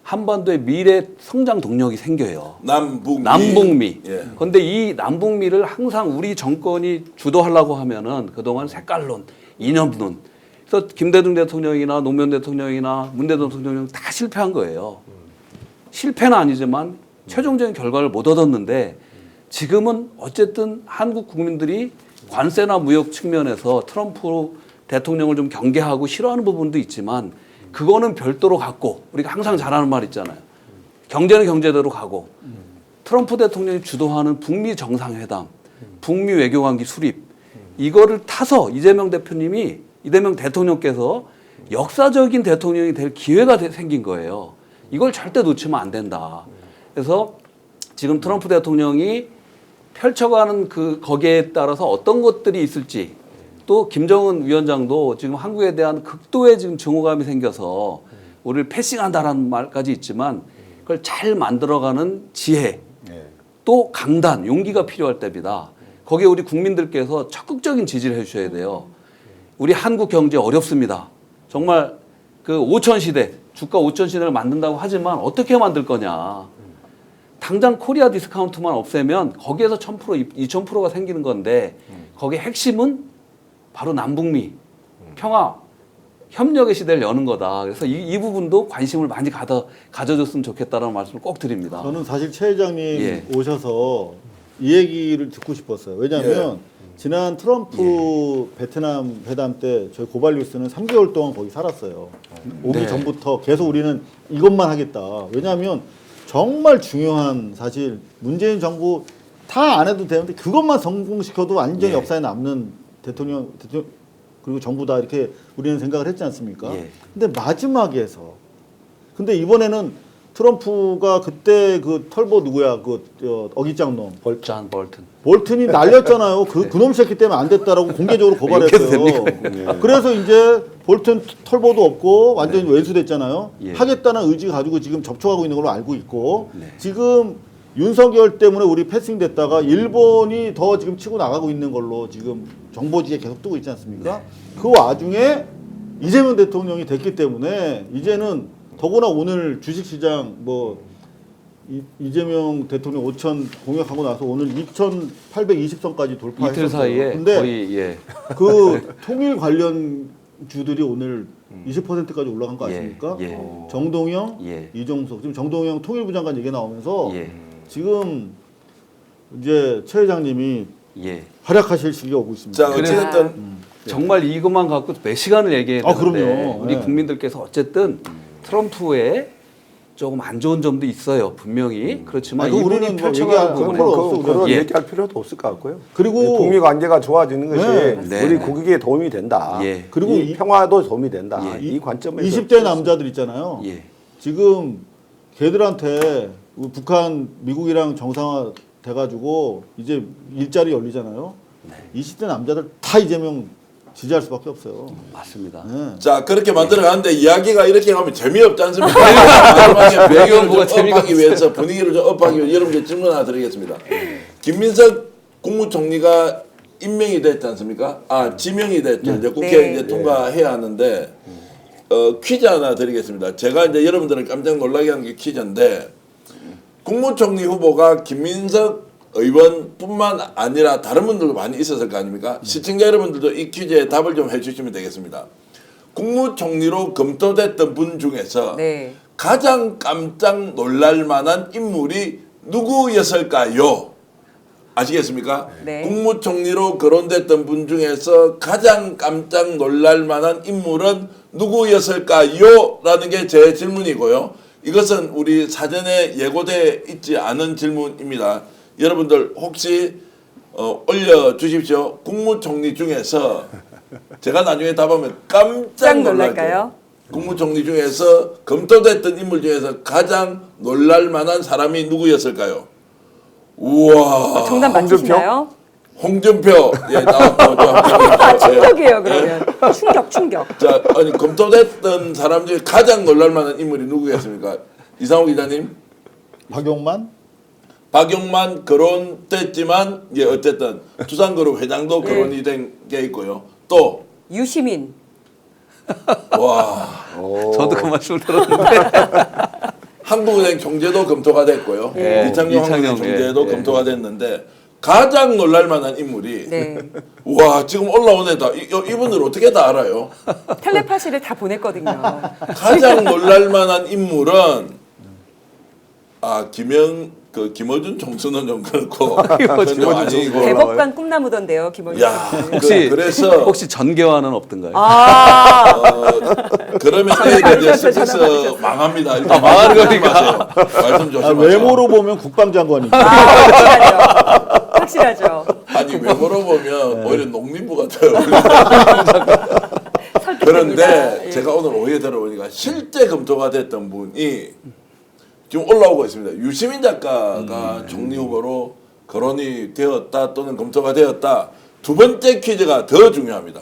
한반도의 미래 성장 동력이 생겨요. 남북미. 그런데 이 남북미를 항상 우리 정권이 주도하려고 하면은 그동안 색깔론, 이념론. 그래서 김대중 대통령이나 노무현 대통령이나 문대통 대통령 다 실패한 거예요. 실패는 아니지만 최종적인 결과를 못 얻었는데 지금은 어쨌든 한국 국민들이 관세나 무역 측면에서 트럼프 대통령을 좀 경계하고 싫어하는 부분도 있지만 그거는 별도로 갖고 우리가 항상 잘하는 말 있잖아요. 경제는 경제대로 가고 트럼프 대통령이 주도하는 북미 정상회담, 북미 외교관계 수립 이거를 타서 이재명 대통령께서 역사적인 대통령이 될 기회가 생긴 거예요. 이걸 절대 놓치면 안 된다. 그래서 지금 트럼프 대통령이 펼쳐가는 거기에 따라서 어떤 것들이 있을지 또 김정은 위원장도 지금 한국에 대한 극도의 지금 증오감이 생겨서 우리를 패싱한다라는 말까지 있지만 그걸 잘 만들어가는 지혜 또 강단, 용기가 필요할 때입니다. 거기에 우리 국민들께서 적극적인 지지를 해주셔야 돼요. 우리 한국 경제 어렵습니다. 정말 그 5천 시대, 주가 5천 시대를 만든다고 하지만 어떻게 만들 거냐. 당장 코리아 디스카운트만 없애면 거기에서 1,000%, 2,000%가 생기는 건데 거기에 핵심은 바로 남북미 평화 협력의 시대를 여는 거다. 그래서 이 부분도 관심을 많이 가져줬으면 좋겠다는 말씀을 꼭 드립니다. 저는 사실 최 회장님 예. 오셔서 이 얘기를 듣고 싶었어요. 왜냐하면 지난 트럼프 베트남 회담 때 저희 고발뉴스는 3개월 동안 거기 살았어요. 오기 네. 전부터 계속 우리는 이것만 하겠다. 왜냐하면 정말 중요한 사실 문재인 정부 다 안 해도 되는데 그것만 성공시켜도 완전히 역사에 남는 대통령 그리고 정부다 이렇게 우리는 생각을 했지 않습니까? 근데 마지막에서 근데 이번에는 트럼프가 그때 그 털보 누구야 어깃장 놈 존 볼튼. 볼튼이 날렸잖아요. 그놈 새끼 때문에 안 됐다라고 공개적으로 고발했어요. 그래서 이제 볼튼 털보도 없고 완전히 외수됐잖아요. 하겠다는 의지 가지고 지금 접촉하고 있는 걸로 알고 있고 지금 윤석열 때문에 우리 패싱됐다가 일본이 더 지금 치고 나가고 있는 걸로 지금 정보지에 계속 뜨고 있지 않습니까? 그 와중에 이재명 대통령이 됐기 때문에 이제는 더구나 오늘 주식시장 이재명 대통령 5천 공약하고 나서 오늘 2,820선까지 돌파했어요. 이틀 사이에 근데 거의 그 통일 관련주들이 오늘 20%까지 올라간 거 아십니까? 정동영, 이종석 지금 정동영 통일부 장관 얘기 나오면서 지금 이제 최 회장님이 활약하실 시기가 오고 있습니다. 자, 어쨌든 정말 이것만 갖고 몇 시간을 얘기해야 되는데 그럼요. 우리 국민들께서 어쨌든 트럼프의 조금 안 좋은 점도 있어요. 분명히. 그렇지만 아니, 이분이 우리는 뭐 펼쳐가는 얘기할 부분은 그런 얘기할 필요도 없을 것 같고요. 그리고 북미 관계가 좋아지는 것이 네. 우리 국익에 도움이 된다. 그리고 이 평화도 도움이 된다. 이 관점에서 20대 남자들 있잖아요. 지금 걔들한테 북한 미국이랑 정상화 돼가지고 이제 일자리 열리잖아요. 20대 남자들 다 이재명 지지할 수밖에 없어요. 맞습니다. 자 그렇게 만들어가는데 이야기가 이렇게 가면 재미없지 않습니까? 배경을 좀 업하기 위해서 분위기를 좀 업하기 위해서 여러분께 질문 하나 드리겠습니다. 김민석 국무총리가 임명이 됐지 않습니까? 지명이 됐죠. 이제 국회에 이제 통과해야 하는데 퀴즈 하나 드리겠습니다. 제가 이제 여러분들을 깜짝 놀라게 한 게 퀴즈인데 국무총리 후보가 김민석 의원뿐만 아니라 다른 분들도 많이 있었을 거 아닙니까? 시청자 여러분들도 이 퀴즈에 답을 좀 해주시면 되겠습니다. 국무총리로 검토됐던 분 중에서 가장 깜짝 놀랄 만한 인물이 누구였을까요? 아시겠습니까? 국무총리로 거론됐던 분 중에서 가장 깜짝 놀랄 만한 인물은 누구였을까요? 라는 게 제 질문이고요. 이것은 우리 사전에 예고돼 있지 않은 질문입니다. 여러분들 혹시 올려주십시오. 국무총리 중에서 제가 나중에 답하면 깜짝 놀랄까요? 국무총리 중에서 검토됐던 인물 중에서 가장 놀랄 만한 사람이 누구였을까요? 우와. 정답 맞추시나요? 홍준표. 예, 나왔고. 충격이에요, 그러면. 충격. 자, 아니 검토됐던 사람 중에 가장 놀랄 만한 인물이 누구였습니까? 이상호 기자님? 박용만 거론됐지만 어쨌든 두산그룹 회장도 거론이 된 게 있고요. 또 유시민. 와. 저도 그 말씀을 들었는데 한국은행 총재도 검토가 됐고요. 이창용 한국은행 총재도 검토가 됐는데 가장 놀랄 만한 인물이 와 지금 올라오네 다 이분들 어떻게 다 알아요? 텔레파시를 다 보냈거든요. 가장 놀랄 만한 인물은 김어준 총수는 좀 그렇고 아니고 대법관 꿈나무던데요, 김어준. 혹시 전개화는 없던가요? 그러면 이제 스피스 망합니다. 일단 망하는 거니까 말씀 조심하세요. 외모로 보면 국방장관이죠. 확실하죠. 아니 외모로 보면 오히려 농림부 같아요. 그런데 제가 오늘 오해 들어보니까 실제 검토가 됐던 분이 지금 올라오고 있습니다. 유시민 작가가 총리 후보로 거론이 되었다 또는 검토가 되었다. 두 번째 퀴즈가 더 중요합니다.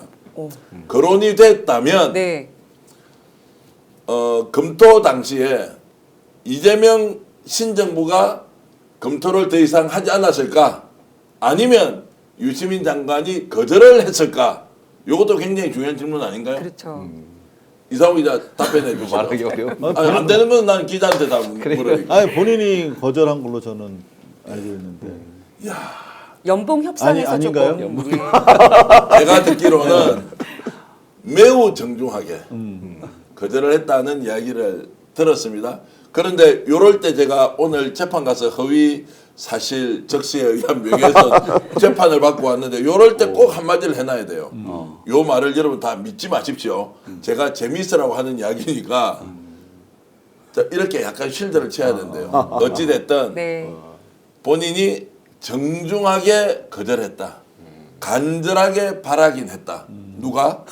거론이 됐다면 검토 당시에 이재명 신정부가 검토를 더 이상 하지 않았을까? 아니면 유시민 장관이 거절을 했을까? 이것도 굉장히 중요한 질문 아닌가요? 그렇죠. 이상호 기자 답변해 주시죠. 말하기 어려워. 안 되는 건 난 기자한테 다 물어요. 아니 본인이 거절한 걸로 저는 알고 있는데. 연봉 협상에서 아닌가요? 조금. 제가 듣기로는 매우 정중하게 거절을 했다는 이야기를 들었습니다. 그런데 요럴 때 제가 오늘 재판 가서 허위 사실 적시에 의한 명예훼손 재판을 받고 왔는데 요럴 때 꼭 한마디를 해놔야 돼요. 요 말을 여러분 다 믿지 마십시오. 제가 재미있으라고 하는 이야기니까 자, 이렇게 약간 쉴드를 쳐야 된대요. 어찌됐든 네. 본인이 정중하게 거절했다. 간절하게 바라긴 했다. 누가?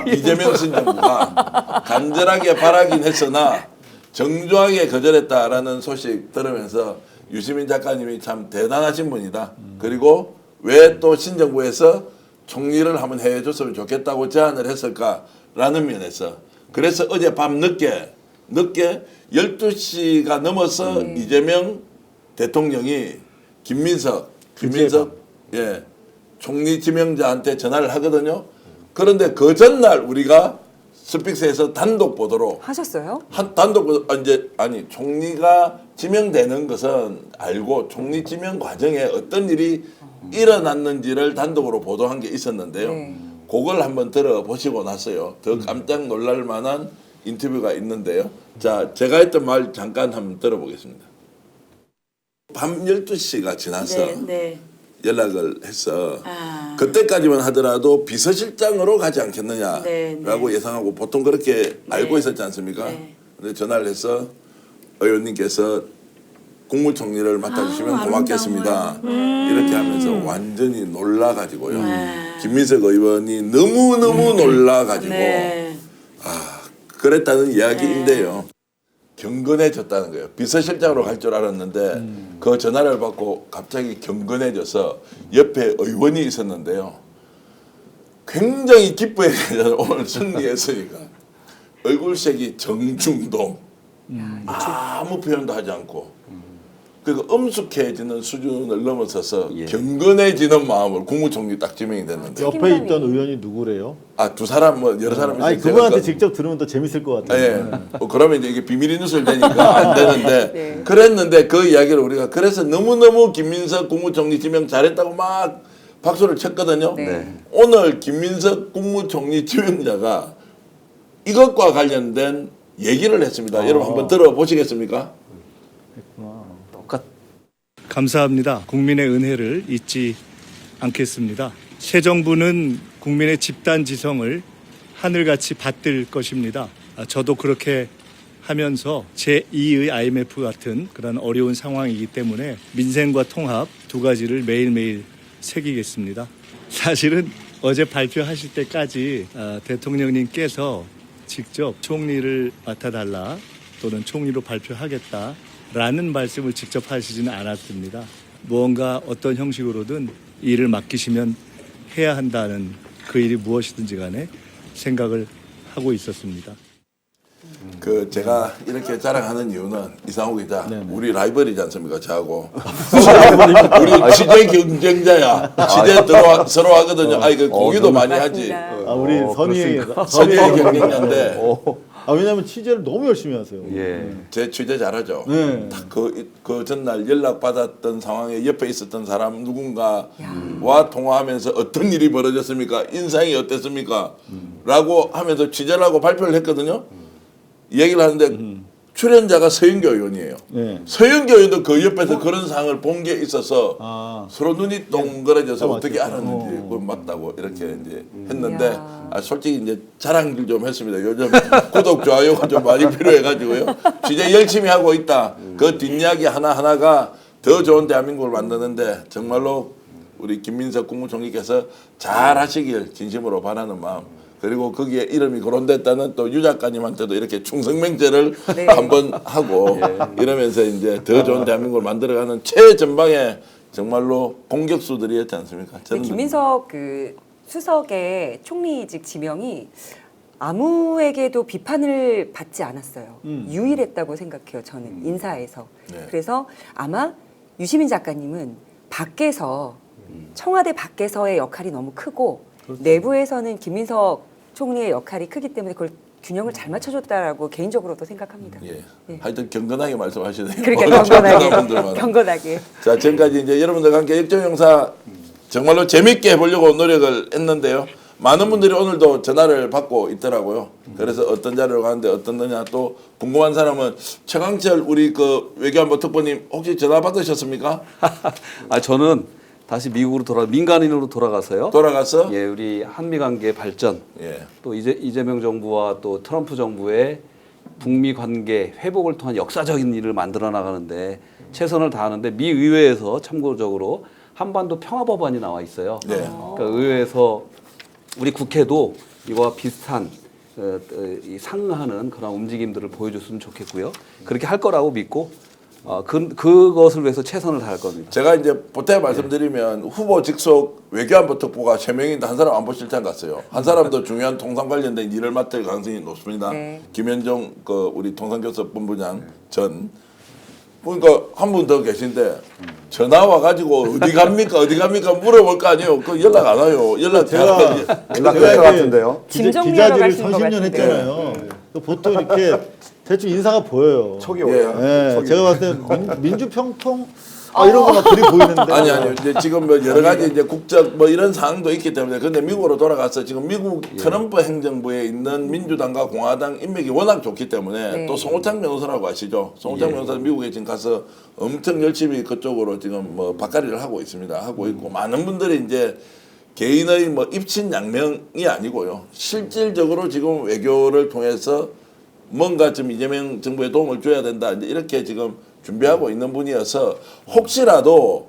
이재명 신정부가 간절하게 바라긴 했으나 정중하게 거절했다라는 소식 들으면서 유시민 작가님이 참 대단하신 분이다. 그리고 왜 또 신정부에서 총리를 한번 해줬으면 좋겠다고 제안을 했을까라는 면에서 그래서 어제 밤 늦게 12시가 넘어서 이재명 대통령이 김민석 예, 총리 지명자한테 전화를 하거든요. 그런데 그 전날 우리가 스픽스에서 단독 보도로 하셨어요? 단독 보도 이제 아니 총리가 지명되는 것은 알고 총리 지명 과정에 어떤 일이 일어났는지를 단독으로 보도한 게 있었는데요. 네. 그걸 한번 들어보시고 나서요. 더 깜짝 놀랄 만한 인터뷰가 있는데요. 자, 제가 했던 말 잠깐 한번 들어보겠습니다. 밤 12시가 지나서 연락을 해서 그때까지만 하더라도 비서실장으로 가지 않겠느냐라고 예상하고 보통 그렇게 알고 있었지 않습니까? 근데 전화를 해서 의원님께서 국무총리를 맡아주시면 고맙겠습니다. 이렇게 하면서 완전히 놀라가지고요. 김민석 의원이 너무너무 놀라가지고 그랬다는 이야기인데요. 경건해졌다는 거예요. 비서실장으로 갈 줄 알았는데 그 전화를 받고 갑자기 경건해져서 옆에 의원이 있었는데요. 굉장히 기뻐했잖아요. 오늘 승리했으니까. 얼굴색이 정중동. 아무 표현도 하지 않고. 그리고 엄숙해지는 수준을 넘어서서 경건해지는 마음을 국무총리 딱 지명이 됐는데. 옆에 있던 의원이 누구래요? 아, 두 사람 뭐 여러 사람이 아니 그분한테 직접 들으면 더 재밌을 것 같아요. 예. 그러면 이제 이게 비밀이 누설되니까 안 되는데 그랬는데 그 이야기를 우리가 그래서 너무너무 김민석 국무총리 지명 잘했다고 막 박수를 쳤거든요. 오늘 김민석 국무총리 지명자가 이것과 관련된 얘기를 했습니다. 여러분 한번 들어보시겠습니까? 감사합니다. 국민의 은혜를 잊지 않겠습니다. 새 정부는 국민의 집단 지성을 하늘같이 받들 것입니다. 저도 그렇게 하면서 제2의 IMF 같은 그런 어려운 상황이기 때문에 민생과 통합 두 가지를 매일매일 새기겠습니다. 사실은 어제 발표하실 때까지 대통령님께서 직접 총리를 맡아달라 또는 총리로 발표하겠다 라는 말씀을 직접 하시지는 않았습니다. 무언가 어떤 형식으로든 일을 맡기시면 해야 한다는 그 일이 무엇이든지 간에 생각을 하고 있었습니다. 그 제가 이렇게 자랑하는 이유는 이상호 기자 우리 라이벌이지 않습니까? 저하고 우리 취재 경쟁자야. 취재 서로 하거든요. 아니 그 공유도 많이 하지. 우리 선의의 경쟁자인데. 왜냐하면 취재를 너무 열심히 하세요. 제 취재 잘하죠. 그 전날 연락 받았던 상황에 옆에 있었던 사람 누군가와 통화하면서 어떤 일이 벌어졌습니까? 인상이 어땠습니까? 라고 하면서 취재를 하고 발표를 했거든요. 얘기를 하는데 출연자가 서영교 의원이에요. 서영교 의원도 그 옆에서 그런 상황을 본 게 있어서 서로 눈이 동그래져서 어떻게 알았는지 그걸 맞다고 이렇게 이제 했는데 솔직히 이제 자랑질 좀 했습니다. 요즘 구독 좋아요가 좀 많이 필요해가지고요. 취재 열심히 하고 있다. 그 뒷이야기 하나하나가 더 좋은 대한민국을 만드는데 정말로 우리 김민석 국무총리께서 잘 하시길 진심으로 바라는 마음. 그리고 거기에 이름이 거론됐다는 또 유 작가님한테도 이렇게 충성맹제를 한번 하고 이러면서 이제 더 좋은 대한민국을 만들어가는 최전방에 정말로 공격수들이었지 않습니까? 김민석 그 수석의 총리직 지명이 아무에게도 비판을 받지 않았어요. 유일했다고 생각해요. 저는 인사에서. 그래서 아마 유시민 작가님은 밖에서 청와대 밖에서의 역할이 너무 크고 내부에서는 김민석 총리의 역할이 크기 때문에 그걸 균형을 잘 맞춰줬다라고 개인적으로도 생각합니다. 하여튼 경건하게 말씀하시네요. 그러니까 경건하게. 자, 지금까지 이제 여러분들과 함께 역정영사 정말로 재밌게 해보려고 노력을 했는데요. 많은 분들이 오늘도 전화를 받고 있더라고요. 그래서 어떤 자리로 가는데 어떤 거냐 또 궁금한 사람은 최강철 우리 그 외교안보 특보님 혹시 전화 받으셨습니까? 아 저는 다시 미국으로 민간인으로 돌아가서요. 돌아가서 예, 우리 한미 관계 발전. 예. 또 이재명 정부와 또 트럼프 정부의 북미 관계 회복을 통한 역사적인 일을 만들어 나가는데 최선을 다하는데 미 의회에서 참고적으로 한반도 평화 법안이 나와 있어요. 네. 그러니까 의회에서 우리 국회도 이와 비슷한 이 상응하는 그런 움직임들을 보여줬으면 좋겠고요. 그렇게 할 거라고 믿고 그것을 위해서 최선을 다할 겁니다. 제가 이제 보태 말씀드리면 후보 직속 외교안보 특보가 3명인데 한 사람 안보실장 갔어요. 한 사람도 중요한 통상 관련된 일을 맡을 가능성이 높습니다. 김현종 그 우리 통상교섭본부장 전. 그러니까 한 분 더 계신데 전화 와가지고 어디 갑니까 물어볼 거 아니에요. 그 연락 안 와요. 연락될 것 같은데요. 기자들을 30년 했잖아요. 보통 이렇게 대충 인사가 보여요. 촉이 오요. 네, 제가 봤을 때 민주평통 이런 거막 그리 보이는데. 아니요. 이제 지금 뭐 여러 가지 이제 국적 뭐 이런 상황도 있기 때문에 근데 미국으로 돌아가서 지금 미국 트럼프 행정부에 있는 민주당과 공화당 인맥이 워낙 좋기 때문에 또 송호창 변호사라고 아시죠? 송호창 변호사는 미국에 지금 가서 엄청 열심히 그쪽으로 지금 뭐 박가리를 하고 있습니다. 하고 있고 많은 분들이 이제 개인의 뭐 입신양명이 아니고요. 실질적으로 지금 외교를 통해서 뭔가 좀 이재명 정부에 도움을 줘야 된다. 이제 이렇게 지금 준비하고 있는 분이어서 혹시라도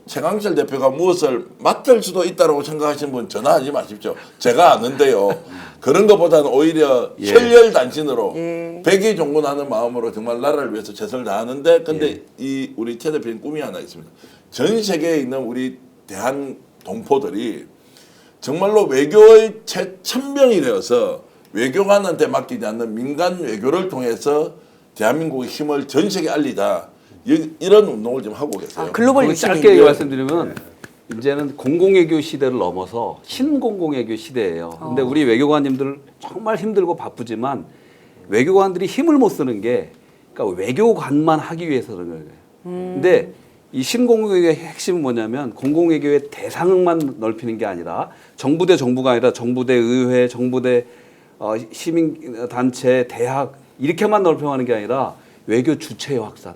최강철 대표가 무엇을 맡을 수도 있다고 생각하시는 분 전화하지 마십시오. 제가 아는데요. 그런 것보다는 오히려 혈혈단신으로 백의종군하는 마음으로 정말 나라를 위해서 최선을 다하는데 근데 이 우리 최 대표님 꿈이 하나 있습니다. 전 세계에 있는 우리 대한 동포들이 정말로 외교의 최천병이 되어서 외교관한테 맡기지 않는 민간 외교를 통해서 대한민국의 힘을 전 세계에 알리자 이런 운동을 좀 하고 계세요. 글로벌 짧게 말씀드리면 이제는 공공외교 시대를 넘어서 신공공외교 시대예요. 근데 우리 외교관님들 정말 힘들고 바쁘지만 외교관들이 힘을 못 쓰는 게 그러니까 외교관만 하기 위해서 그런 거예요. 근데 이 신공공외교의 핵심은 뭐냐면 공공외교의 대상만 넓히는 게 아니라 정부 대 정부가 아니라 정부 대 의회, 정부 대 시민단체, 대학 이렇게만 넓혀가는 게 아니라 외교 주체의 확산.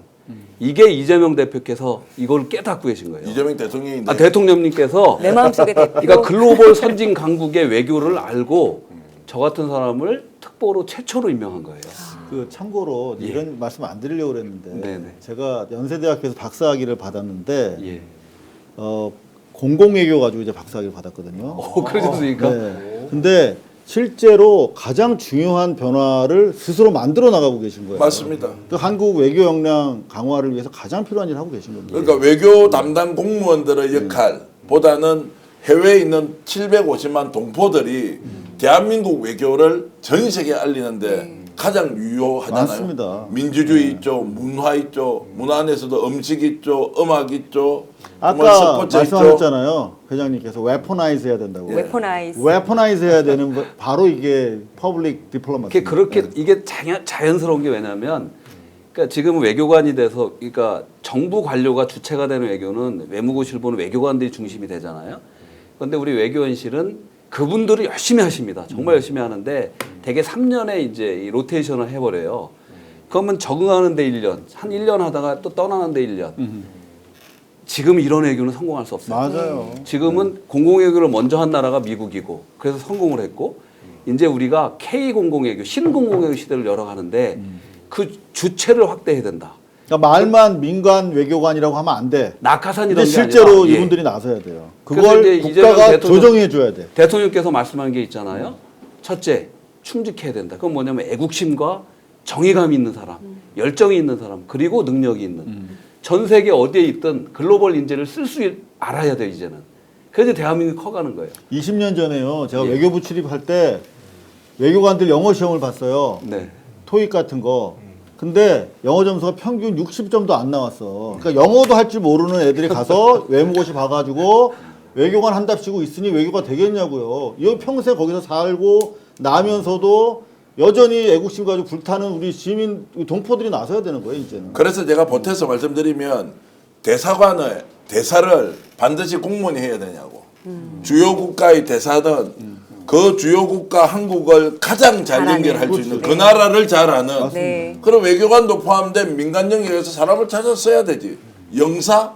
이게 이재명 대표께서 이걸 깨닫고 계신 거예요. 이재명 대통령이 대통령님께서 내 마음속의 대표. 그러니까 글로벌 선진 강국의 외교를 알고 저 같은 사람을 특보로 최초로 임명한 거예요. 그 참고로 이런 말씀 안 드리려고 그랬는데 네네. 제가 연세대학교에서 박사학위를 받았는데 공공외교 가지고 이제 박사학위를 받았거든요. 그러셨습니까? 네. 근데 실제로 가장 중요한 변화를 스스로 만들어 나가고 계신 거예요. 맞습니다. 그 한국 외교 역량 강화를 위해서 가장 필요한 일을 하고 계신 겁니다. 그러니까 외교 담당 공무원들의 역할보다는 해외에 있는 750만 동포들이 대한민국 외교를 전 세계에 알리는데 가장 유효하잖아요. 맞습니다. 민주주의 있죠, 문화 있죠, 문화 안에서도 음식 있죠, 음악 있죠, 아까 스포츠 말씀하셨잖아요. 회장님께서 웨포나이즈 해야 된다고. 웨포나이즈 해야 되는 바로 이게 퍼블릭 디플로마시. 그렇게 이게 자연스러운 게 왜냐면 그러니까 지금 외교관이 돼서 그러니까 정부 관료가 주체가 되는 외교는 외무고실보는 외교관들이 중심이 되잖아요. 그런데 우리 외교원실은 그분들이 열심히 하십니다. 정말 열심히 하는데 대개 3년에 이제 이 로테이션을 해버려요. 그러면 적응하는데 1년, 한 1년 하다가 또 떠나는데 1년. 지금 이런 외교는 성공할 수 없어요. 맞아요. 지금은 공공외교를 먼저 한 나라가 미국이고 그래서 성공을 했고 이제 우리가 K공공외교, 신공공외교 시대를 열어가는데 그 주체를 확대해야 된다. 그러니까 말만 민간 외교관이라고 하면 안 돼. 낙하산 이런 근데 게 실제로 아니라, 이분들이 나서야 돼요. 그래서 그걸 이제 국가가 조정해 줘야 돼. 대통령께서 말씀한 게 있잖아요. 첫째, 충직해야 된다. 그건 뭐냐면 애국심과 정의감이 있는 사람, 열정이 있는 사람, 그리고 능력이 있는. 전 세계 어디에 있든 글로벌 인재를 쓸 수 알아야 돼요, 이제는. 그래서 대한민국이 커가는 거예요. 20년 전에요. 제가 외교부 출입할 때 외교관들 영어 시험을 봤어요. 네. 토익 같은 거. 근데 영어 점수가 평균 60점도 안 나왔어. 그러니까 영어도 할 줄 모르는 애들이 가서 외무고시 봐가지고 외교관 한답시고 있으니 외교가 되겠냐고요. 이거 평생 거기서 살고 나면서도 여전히 애국심 가지고 불타는 우리 시민 동포들이 나서야 되는 거예요, 이제는. 그래서 제가 보태서 말씀드리면 대사를 반드시 공무원이 해야 되냐고. 주요 국가의 대사든 그 주요 국가 한국을 가장 잘 잘하는. 연결할 수 있는 그 네. 나라를 잘 아는 네. 그런 외교관도 포함된 민간 영역에서 사람을 찾아 써야 되지. 영사,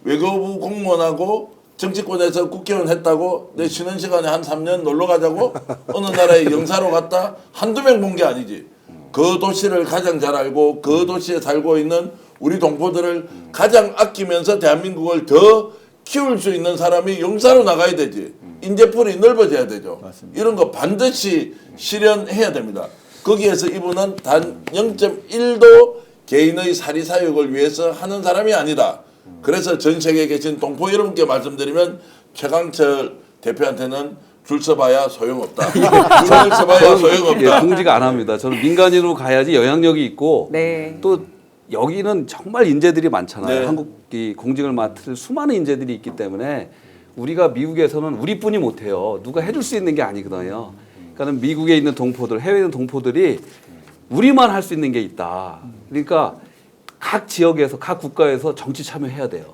외교부 공무원하고 정치권에서 국회의원 했다고 내 쉬는 시간에 한 3년 놀러 가자고 어느 나라에 영사로 갔다 한두 명 본 게 아니지. 그 도시를 가장 잘 알고 그 도시에 살고 있는 우리 동포들을 가장 아끼면서 대한민국을 더 키울 수 있는 사람이 영사로 나가야 되지. 인재풀이 넓어져야 되죠. 맞습니다. 이런 거 반드시 실현해야 됩니다. 거기에서 이분은 단 0.1도 개인의 사리사욕을 위해서 하는 사람이 아니다. 그래서 전 세계에 계신 동포 여러분께 말씀드리면 최강철 대표한테는 줄 서봐야 소용없다. 줄 서봐야 소용없다. 공직 안 합니다. 저는 민간인으로 가야지 영향력이 있고 네. 또 여기는 정말 인재들이 많잖아요. 네. 한국이 공직을 맡을 수많은 인재들이 있기 때문에 우리가 미국에서는 우리뿐이 못해요. 누가 해줄 수 있는 게 아니거든요. 그러니까 미국에 있는 동포들, 해외에 있는 동포들이 우리만 할 수 있는 게 있다. 그러니까 각 지역에서 각 국가에서 정치 참여해야 돼요.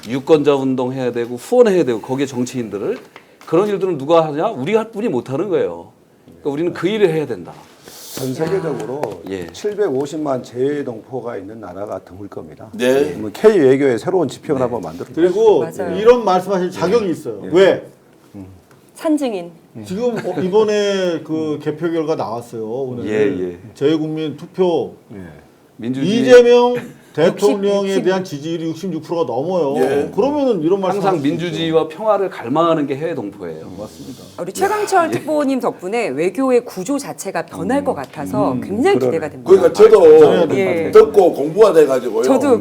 유권자 운동 해야 되고 후원해야 되고 거기에 정치인들을 그런 일들은 누가 하냐? 우리가 뿐이 못하는 거예요. 그러니까 우리는 그 일을 해야 된다. 전 세계적으로 예. 750만 재외동포가 있는 나라가 드물 겁니다. 네. 뭐 K 외교의 새로운 지표를 한번 만들어. 그리고 맞아요. 이런 말씀하실 자격이 있어요. 왜? 산증인. 지금 이번에 그 개표 결과 나왔어요. 오늘 예. 재외국민 투표 민주주의 이재명 대통령에 60. 대한 지지율이 66%가 넘어요. 예. 그러면은 이런 말씀 항상 민주주의와 평화를 갈망하는 게 해외 동포예요. 맞습니다. 우리 최강철 특보님 덕분에 외교의 구조 자체가 변할 것 같아서 굉장히 기대가 됩니다. 그러니까 저도 예. 듣고 공부가 돼가지고요. 저도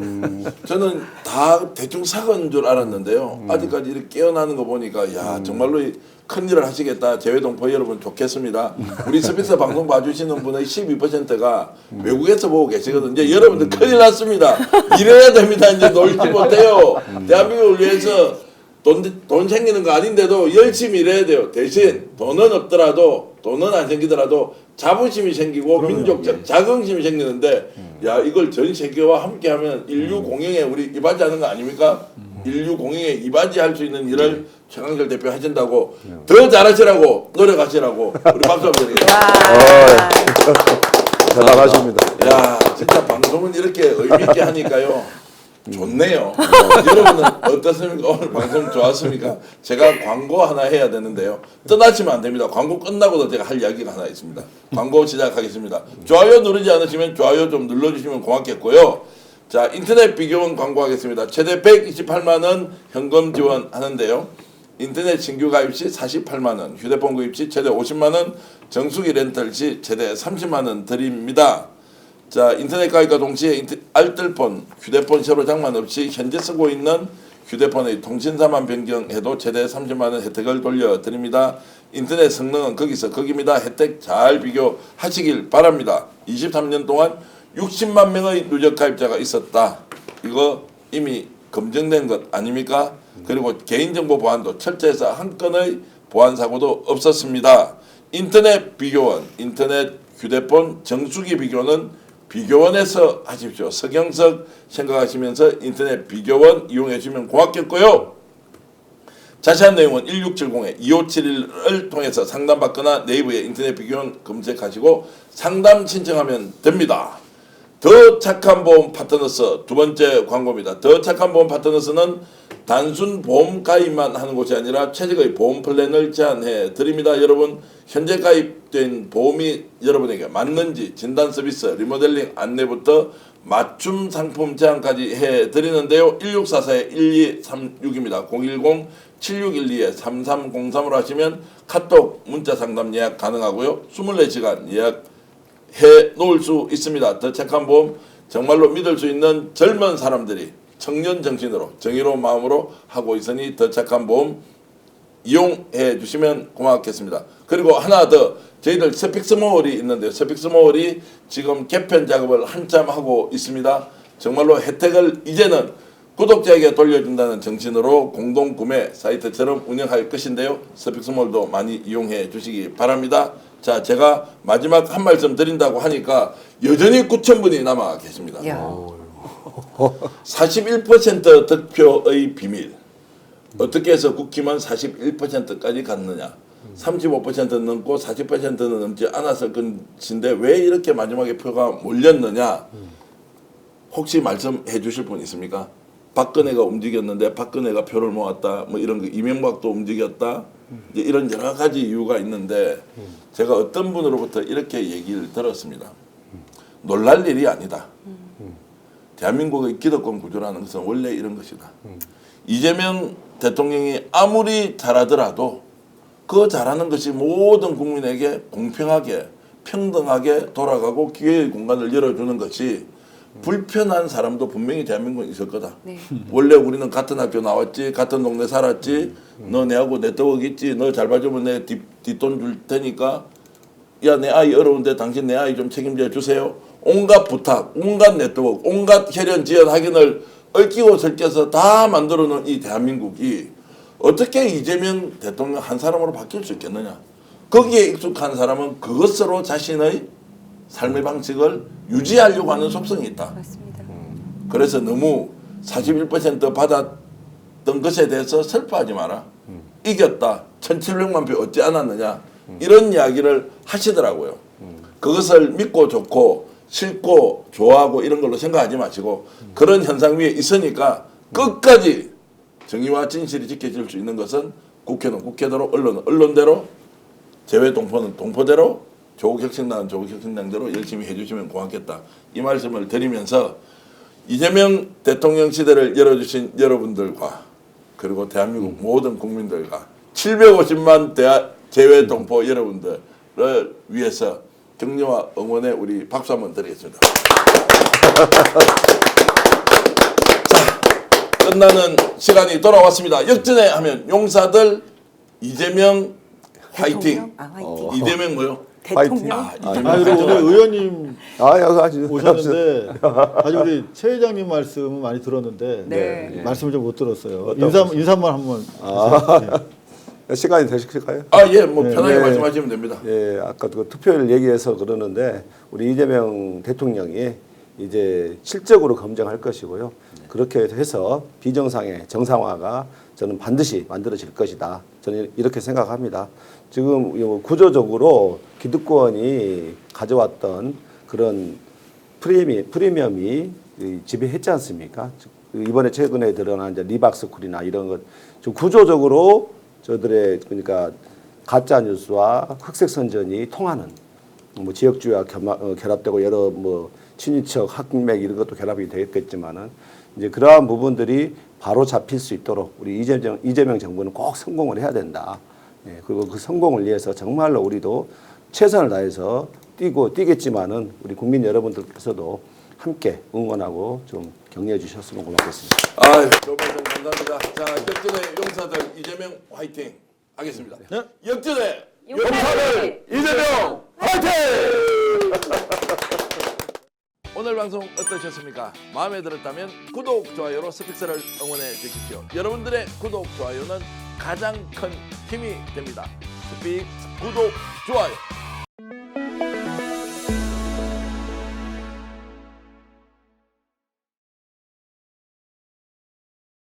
저는 다 대충 사건 줄 알았는데요. 아직까지 이렇게 깨어나는 거 보니까 야 정말로 큰일을 하시겠다. 재외동포 여러분 좋겠습니다. 우리 스피스 방송 봐주시는 분의 12%가 외국에서 보고 계시거든요. 이제 여러분들 큰일 났습니다. 일해야 됩니다. 이제 놀지 못해요. 대한민국을 위해서 돈 생기는 거 아닌데도 열심히 일해야 돼요. 대신 돈은 없더라도 돈은 안 생기더라도 자부심이 생기고 민족적 자긍심이 생기는데 야 이걸 전 세계와 함께하면 인류 공영에 우리 이바지하는 거 아닙니까? 인류 공영에 이바지할 수 있는 일을 최강철 대표 하신다고 더 잘하시라고 노력하시라고 우리 박수 한번 드리겠습니다. 대단하십니다. 야 진짜 방송은 이렇게 의미 있게 하니까요. 좋네요. 여러분은 어떻습니까? 오늘 방송 좋았습니까? 제가 광고 하나 해야 되는데요. 떠나시면 안 됩니다. 광고 끝나고도 제가 할 이야기가 하나 있습니다. 광고 시작하겠습니다. 좋아요 누르지 않으시면 좋아요 좀 눌러주시면 고맙겠고요. 자 인터넷 비교원 광고하겠습니다. 최대 128만 원 현금 지원하는데요. 인터넷 신규 가입 시 48만 원, 휴대폰 구입 시 최대 50만 원, 정수기 렌탈 시 최대 30만 원 드립니다. 자 인터넷 가입과 동시에 알뜰폰, 휴대폰 새로 장만 없이 현재 쓰고 있는 휴대폰의 통신사만 변경해도 최대 30만 원 혜택을 돌려드립니다. 인터넷 성능은 거기서 거기입니다. 혜택 잘 비교하시길 바랍니다. 23년 동안 60만 명의 누적 가입자가 있었다. 이거 이미 검증된 것 아닙니까? 그리고 개인정보 보안도 철저해서 한 건의 보안 사고도 없었습니다. 인터넷 비교원, 인터넷 휴대폰 정수기 비교는 비교원에서 하십시오. 서경석 생각하시면서 인터넷 비교원 이용해 주시면 고맙겠고요. 자세한 내용은 1670-2571을 통해서 상담받거나 네이버에 인터넷 비교원 검색하시고 상담 신청하면 됩니다. 더 착한 보험 파트너스 두 번째 광고입니다. 더 착한 보험 파트너스는 단순 보험 가입만 하는 곳이 아니라 최적의 보험 플랜을 제안해 드립니다. 여러분 현재 가입된 보험이 여러분에게 맞는지 진단 서비스, 리모델링 안내부터 맞춤 상품 제안까지 해 드리는데요. 1644-1236입니다. 010-7612-3303으로 하시면 카톡 문자 상담 예약 가능하고요. 24시간 예약 해 놓을 수 있습니다. 더 착한 보험 정말로 믿을 수 있는 젊은 사람들이 청년 정신으로 정의로운 마음으로 하고 있으니 더 착한 보험 이용해 주시면 고맙겠습니다. 그리고 하나 더 저희들 스픽스몰이 있는데요. 스픽스몰이 지금 개편 작업을 한참 하고 있습니다. 정말로 혜택을 이제는 구독자에게 돌려준다는 정신으로 공동구매 사이트처럼 운영할 것인데요. 스픽스몰도 많이 이용해 주시기 바랍니다. 자, 제가 마지막 한 말씀 드린다고 하니까 여전히 9,000분이 남아 계십니다. 41% 득표의 비밀. 어떻게 해서 국힘은 41%까지 갔느냐. 35% 넘고 40%는 넘지 않았을 것인데 왜 이렇게 마지막에 표가 몰렸느냐. 혹시 말씀해 주실 분 있습니까? 박근혜가 움직였는데 박근혜가 표를 모았다. 뭐 이런 거 이명박도 움직였다. 이제 이런 여러 가지 이유가 있는데 제가 어떤 분으로부터 이렇게 얘기를 들었습니다. 놀랄 일이 아니다. 대한민국의 기득권 구조라는 것은 원래 이런 것이다. 이재명 대통령이 아무리 잘하더라도 그 잘하는 것이 모든 국민에게 공평하게 평등하게 돌아가고 기회의 공간을 열어주는 것이 불편한 사람도 분명히 대한민국에 있을 거다. 네. 원래 우리는 같은 학교 나왔지, 같은 동네 살았지, 너 내하고 네트워크 있지, 너 잘 봐주면 내 뒷돈 줄 테니까, 야, 내 아이 어려운데 당신 내 아이 좀 책임져 주세요. 온갖 부탁, 온갖 네트워크, 온갖 혈연 지연 확인을 얽히고 설켜서 다 만들어 놓은 이 대한민국이 어떻게 이재명 대통령 한 사람으로 바뀔 수 있겠느냐. 거기에 익숙한 사람은 그것으로 자신의 삶의 방식을 유지하려고 하는 속성이 있다. 맞습니다. 그래서 너무 41% 받았던 것에 대해서 슬퍼하지 마라. 이겼다. 1700만 표 얻지 않았느냐. 이런 이야기를 하시더라고요. 그것을 믿고 좋고 싫고 좋아하고 이런 걸로 생각하지 마시고 그런 현상 위에 있으니까 끝까지 정의와 진실이 지켜질 수 있는 것은 국회는 국회대로 언론은 언론대로 재외 동포는 동포대로 조국혁신당은 조국혁신당대로 열심히 해주시면 고맙겠다. 이 말씀을 드리면서 이재명 대통령 시대를 열어주신 여러분들과 그리고 대한민국 모든 국민들과 750만 재외 동포 여러분들을 위해서 격려와 응원의 우리 박수 한번 드리겠습니다. 자, 끝나는 시간이 돌아왔습니다. 역전에 하면 용사들 이재명 화이팅. 화이팅. 이재명 뭐요? 대통령. 그리고 오늘 의원님 아주 오셨는데 아주 우리 최 회장님 말씀은 많이 들었는데 네. 말씀을 좀 못 들었어요. 인사만 한번. 시간이 되실까요? 예, 뭐 편하게 말씀하시면 됩니다. 예, 아까 그 투표율 얘기해서 그러는데 우리 이재명 대통령이 이제 실적으로 검증할 것이고요. 그렇게 해서 비정상의 정상화가 저는 반드시 만들어질 것이다. 저는 이렇게 생각합니다. 지금 구조적으로 기득권이 가져왔던 그런 프리미엄이 지배했지 않습니까? 이번에 최근에 드러난 이제 리박스쿨이나 이런 것 좀 구조적으로 저들의 그러니까 가짜 뉴스와 흑색 선전이 통하는 뭐 지역주의와 결합되고 여러 뭐 친인척 학맥 이런 것도 결합이 되겠지만은 이제 그러한 부분들이 바로 잡힐 수 있도록 우리 이재명 정부는 꼭 성공을 해야 된다. 예, 그리고 그 성공을 위해서 정말로 우리도 최선을 다해서 뛰겠지만은 우리 국민 여러분들께서도 함께 응원하고 좀 격려해 주셨으면 고맙겠습니다. 좋은 말씀 감사합니다. 자, 역전의 용사들 이재명 화이팅 하겠습니다. 네? 역전의 용사들 이재명 화이팅! 오늘 방송 어떠셨습니까? 마음에 들었다면 구독, 좋아요로 스픽스를 응원해 주십시오. 여러분들의 구독, 좋아요는 가장 큰 힘이 됩니다. 스픽스 구독, 좋아요